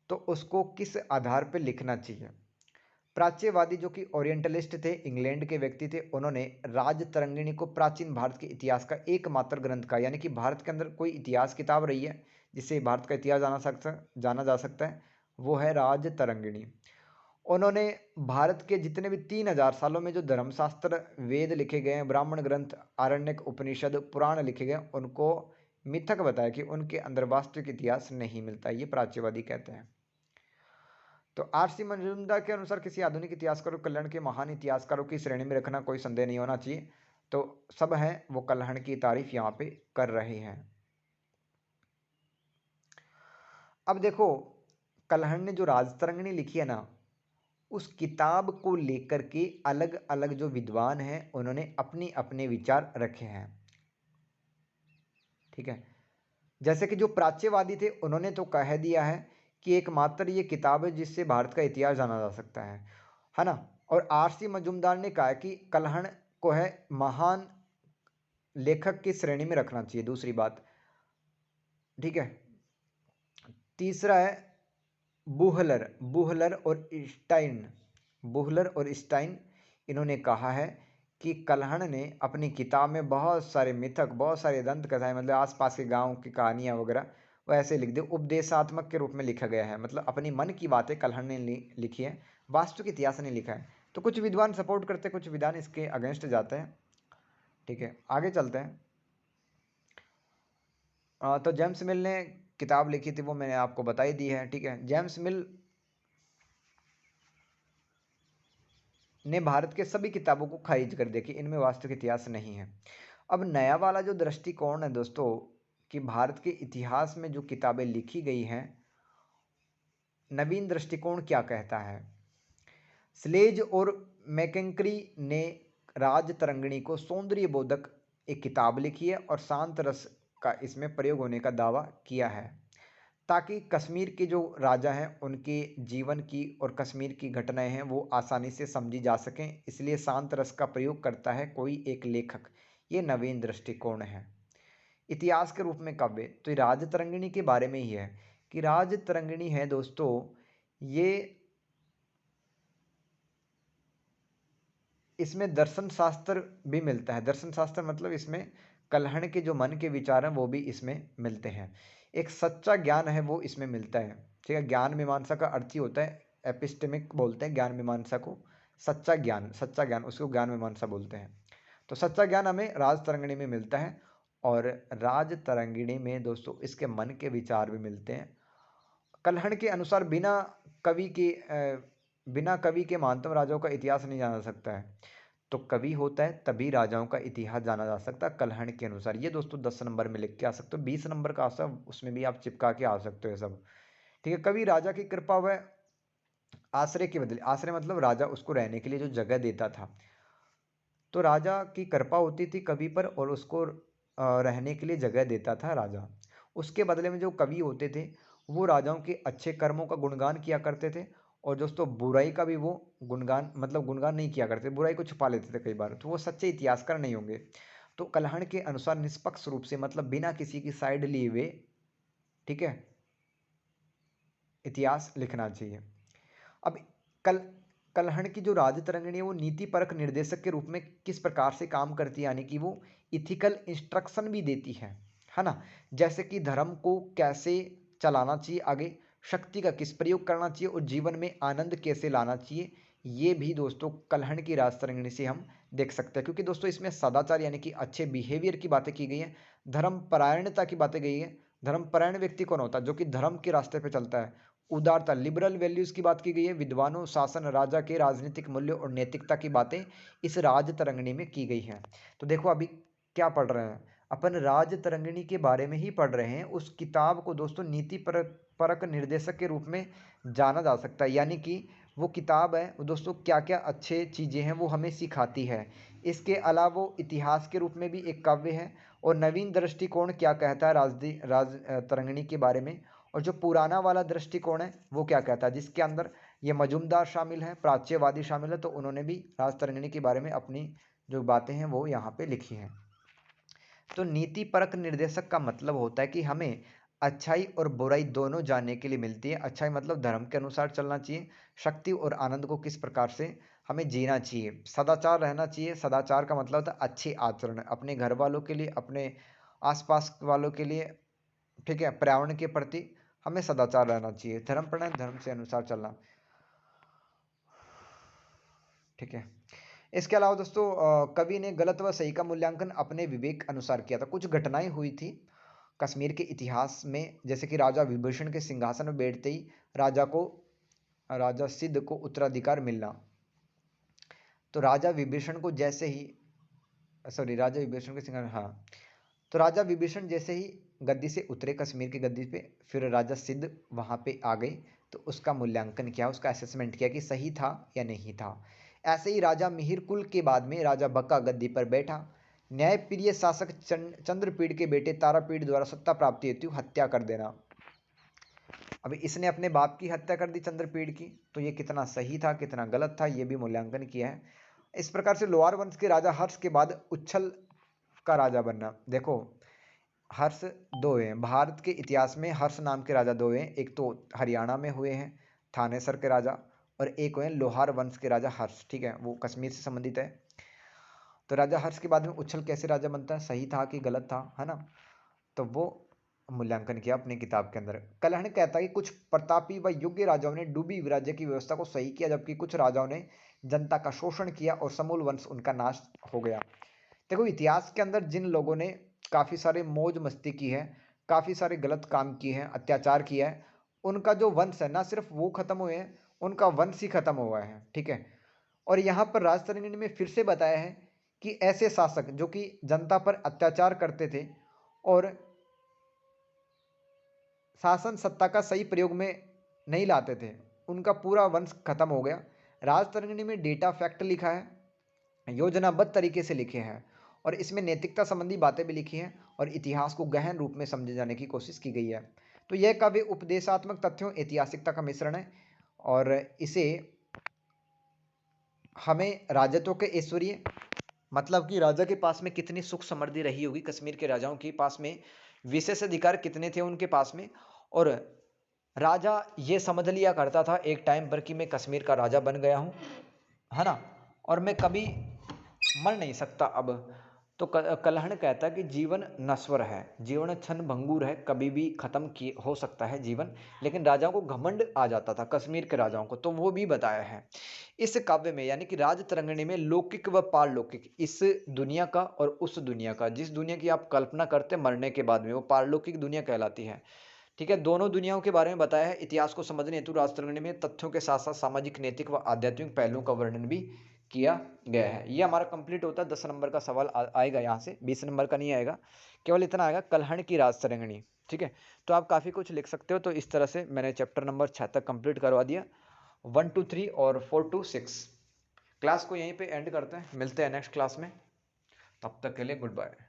तो उसको किस आधार पर लिखना चाहिए। प्राच्यवादी जो कि ओरिएंटलिस्ट थे, इंग्लैंड के व्यक्ति थे, उन्होंने राज तरंगिणी को प्राचीन भारत के इतिहास का एकमात्र ग्रंथ कहा, यानी कि भारत के अंदर कोई इतिहास किताब रही है जिससे भारत का इतिहास जाना जा सकता है, वो है राज तरंगिणी। उन्होंने भारत के जितने भी 3000 सालों में जो धर्मशास्त्र, वेद लिखे गए हैं, ब्राह्मण ग्रंथ, आरण्यक, उपनिषद, पुराण लिखे गए, उनको मिथक बताया कि उनके अंदर वास्तविक इतिहास नहीं मिलता, ये प्राच्यवादी कहते हैं। तो आर.सी. मजूमदार के अनुसार किसी आधुनिक इतिहासकारों को कल्याण के महान इतिहासकारों की श्रेणी में रखना कोई संदेह नहीं होना चाहिए। तो सब हैं वो कलहण की तारीफ यहाँ पे कर रहे हैं। अब देखो, कलहण ने जो राजतरंगिणी लिखी है ना, उस किताब को लेकर के अलग अलग जो विद्वान हैं उन्होंने अपने अपने विचार रखे हैं। ठीक है, जैसे कि जो प्राच्यवादी थे उन्होंने तो कह दिया है कि एकमात्र ये किताब है जिससे भारत का इतिहास जाना जा सकता है ना। और आर.सी. मजूमदार ने कहा कि कलहण को है महान लेखक की श्रेणी में रखना चाहिए, दूसरी बात। ठीक है, तीसरा है बुहलर, बुहलर और स्टाइन, इन्होंने कहा है कि कलहण ने अपनी किताब में बहुत सारे मिथक, बहुत सारे दंत कथाएं, मतलब आसपास के गांव की कहानियां वगैरह वो ऐसे लिख दे, उपदेशात्मक के रूप में लिखा गया है, मतलब अपनी मन की बातें कलहण ने लिखी है, वास्तविक इतिहास ने लिखा है। तो कुछ विद्वान सपोर्ट करते, कुछ विद्वान इसके अगेंस्ट जाते हैं। ठीक है, आगे चलते हैं। तो जेम्स मिल ने किताब लिखी थी, वो मैंने आपको बताई दी है। ठीक है, जेम्स मिल ने भारत के सभी किताबों को खारिज कर दिया कि इनमें वास्तविक इतिहास नहीं है। अब नया वाला जो दृष्टिकोण है दोस्तों कि भारत के इतिहास में जो किताबें लिखी गई हैं, नवीन दृष्टिकोण क्या कहता है। स्लेज और मैकेंकरी ने राज तरंगिणी को सौंदर्य बोधक एक किताब लिखी है और शांत रस का इसमें प्रयोग होने का दावा किया है, ताकि कश्मीर के जो राजा हैं उनके जीवन की और कश्मीर की घटनाएं हैं वो आसानी से समझी जा सकें, इसलिए शांत रस का प्रयोग करता है कोई एक लेखक। ये नवीन दृष्टिकोण है। इतिहास के रूप में काव्य, तो राज तरंगिणी के बारे में ही है कि राज तरंगिणी है दोस्तों, ये इसमें दर्शन शास्त्र भी मिलता है। दर्शन शास्त्र मतलब इसमें कलहण के जो मन के विचार हैं वो भी इसमें मिलते हैं। एक सच्चा ज्ञान है वो इसमें मिलता है। ठीक है, ज्ञान मीमांसा का अर्थ ही होता है, एपिस्टेमिक बोलते हैं ज्ञान मीमांसा को, सच्चा ज्ञान उसको ज्ञान मीमांसा बोलते हैं। तो सच्चा ज्ञान हमें राज तरंगिणी में मिलता है और राज तरंगिणी में दोस्तों इसके मन के विचार भी मिलते हैं। कलहण के अनुसार बिना कवि के महानतम राजाओं का इतिहास नहीं जाना जा सकता है, तो कवि होता है तभी राजाओं का इतिहास जाना जा सकता है कलहण के अनुसार। ये दोस्तों 10 नंबर में लिख के आ सकते हो, 20 नंबर का आता उसमें भी आप चिपका के आ सकते हो सब। ठीक है, कवि राजा की कृपा व आश्रय के बदले, आश्रय मतलब राजा उसको रहने के लिए जो जगह देता था, तो राजा की कृपा होती थी कवि पर और उसको रहने के लिए जगह देता था राजा। उसके बदले में जो कवि होते थे वो राजाओं के अच्छे कर्मों का गुणगान किया करते थे, और दोस्तों बुराई का भी वो गुणगान, मतलब गुणगान नहीं किया करते, बुराई को छुपा लेते थे कई बार, तो वो सच्चे इतिहासकार नहीं होंगे। तो कलहण के अनुसार निष्पक्ष रूप से, मतलब बिना किसी की साइड लिए हुए, ठीक है, इतिहास लिखना चाहिए। अब कल कलहण की जो राज तरंगिणी है वो नीति परक निर्देशक के रूप में किस प्रकार से काम करती है, यानी कि वो इथिकल इंस्ट्रक्शन भी देती है ना। जैसे कि धर्म को कैसे चलाना चाहिए आगे, शक्ति का किस प्रयोग करना चाहिए और जीवन में आनंद कैसे लाना चाहिए, ये भी दोस्तों कलहण की राज तरंगिणी से हम देख सकते हैं। क्योंकि दोस्तों इसमें सदाचार यानी कि अच्छे बिहेवियर की बातें की गई हैं, धर्मपरायणता की बातें गई है। धर्मपरायण व्यक्ति कौन होता है? जो कि धर्म के रास्ते पे चलता है। उदारता, लिबरल वैल्यूज की बात की गई है। विद्वानों, शासन, राजा के राजनीतिक मूल्यों और नैतिकता की बातें इस राज तरंगिणी में की गई हैं। तो देखो अभी क्या पढ़ रहे हैं अपन, राज तरंगिणी के बारे में ही पढ़ रहे हैं। उस किताब को दोस्तों नीति परक निर्देशक के रूप में जाना जा सकता है, यानी कि वो किताब है वो दोस्तों क्या क्या अच्छे चीज़ें हैं वो हमें सिखाती है। इसके अलावा वो इतिहास के रूप में भी एक काव्य है, और नवीन दृष्टिकोण क्या कहता है राज तरंगिणी के बारे में, और जो पुराना वाला दृष्टिकोण है वो क्या कहता है, जिसके अंदर ये मजूमदार शामिल है, प्राच्यवादी शामिल है, तो उन्होंने भी राज तरंगिणी के बारे में अपनी जो बातें हैं वो यहाँ पे लिखी हैं। तो नीति परक निर्देशक का मतलब होता है कि हमें अच्छाई और बुराई दोनों जानने के लिए मिलती है। अच्छाई मतलब धर्म के अनुसार चलना चाहिए, शक्ति और आनंद को किस प्रकार से हमें जीना चाहिए, सदाचार रहना चाहिए। सदाचार का मतलब होता है अच्छे आचरण, अपने घर वालों के लिए, अपने आसपास वालों के लिए, ठीक है, पर्यावरण के प्रति हमें सदाचार रहना चाहिए। धर्मपरायण, धर्म से अनुसार चलना, ठीक है। इसके अलावा दोस्तों कवि ने गलत व सही का मूल्यांकन अपने विवेक अनुसार किया था। कुछ घटनाएं हुई थी कश्मीर के इतिहास में, जैसे कि राजा विभीषण के सिंहासन में बैठते ही राजा सिद्ध को उत्तराधिकार मिलना। तो राजा विभीषण को जैसे ही, सॉरी, राजा विभीषण के सिंहासन, हाँ, तो राजा विभीषण जैसे ही गद्दी से उतरे, कश्मीर की गद्दी पे, फिर राजा सिद्ध वहाँ पे आ गए, तो उसका मूल्यांकन किया, उसका असेसमेंट किया कि सही था या नहीं था। ऐसे ही राजा मिहिर कुल के बाद में राजा बक्का गद्दी पर बैठा। न्यायप्रिय शासक चंद्रपीड़ के बेटे तारापीड़ द्वारा सत्ता प्राप्ति हेतु हत्या कर देना। अभी इसने अपने बाप की हत्या कर दी चंद्रपीड़ की, तो ये कितना सही था कितना गलत था ये भी मूल्यांकन किया है। इस प्रकार से लोहार वंश के राजा हर्ष के बाद उच्छल का राजा बनना। देखो हर्ष दो हैं भारत के इतिहास में, हर्ष नाम के राजा दो हैं, एक तो हरियाणा में हुए हैं थानेसर के राजा, और एक हुए लोहार वंश के राजा हर्ष, ठीक है, वो कश्मीर से संबंधित है। तो राजा हर्ष के बाद में उच्छल कैसे राजा बनता है, सही था कि गलत था, है ना, तो वो मूल्यांकन किया अपनी किताब के अंदर। कलहण कहता है कि कुछ प्रतापी व योग्य राजाओं ने डूबी राज्य की व्यवस्था को सही किया, जबकि कुछ राजाओं ने जनता का शोषण किया और समूल वंश उनका नाश हो गया। देखो इतिहास के अंदर जिन लोगों ने काफ़ी सारे मौज मस्ती की है, काफ़ी सारे गलत काम किए हैं, अत्याचार किया है, उनका जो वंश है ना सिर्फ वो खत्म हुए हैं, उनका वंश ही खत्म हुआ है, ठीक है। और यहाँ पर राज तरंगिणी में फिर से बताया है कि ऐसे शासक जो कि जनता पर अत्याचार करते थे और शासन सत्ता का सही प्रयोग में नहीं लाते थे, उनका पूरा वंश खत्म हो गया। राज तरंगिणी में डेटा फैक्ट लिखा है, योजनाबद्ध तरीके से लिखे हैं, और इसमें नैतिकता संबंधी बातें भी लिखी हैं और इतिहास को गहन रूप में समझे जाने की कोशिश की गई है। तो यह काव्य उपदेशात्मक तथ्यों ऐतिहासिकता का मिश्रण है, और इसे हमें राजत्व के ऐश्वर्य, मतलब कि राजा के पास में कितनी सुख समृद्धि रही होगी, कश्मीर के राजाओं के पास में विशेष अधिकार कितने थे उनके पास में, और राजा ये समझ लिया करता था एक टाइम पर कि मैं कश्मीर का राजा बन गया हूँ, है ना, और मैं कभी मर नहीं सकता अब। तो कलहण कहता है कि जीवन नश्वर है, जीवन क्षण भंगुर है, कभी भी खत्म हो सकता है जीवन, लेकिन राजाओं को घमंड आ जाता था, कश्मीर के राजाओं को, तो वो भी बताया है इस काव्य में। यानी कि राज तरंगिणी में लौकिक व पारलौकिक, इस दुनिया का और उस दुनिया का, जिस दुनिया की आप कल्पना करते मरने के बाद में, वो पारलौकिक दुनिया कहलाती है, ठीक है। दोनों दुनियाओं के बारे में बताया है। इतिहास को समझने हेतु राज तरंगिणी में तथ्यों के साथ साथ सामाजिक, नैतिक व आध्यात्मिक पहलुओं का वर्णन भी किया गया है। ये हमारा कंप्लीट होता है। 10 नंबर का सवाल आएगा यहाँ से, 20 नंबर का नहीं आएगा, केवल इतना आएगा, कलहण की राज तरंगिणी, ठीक है। तो आप काफ़ी कुछ लिख सकते हो। तो इस तरह से मैंने चैप्टर नंबर 6 तक कंप्लीट करवा दिया, 1 to 3 और 4 to 6। क्लास को यहीं पे एंड करते हैं, मिलते हैं नेक्स्ट क्लास में, तब तक के लिए गुड बाय।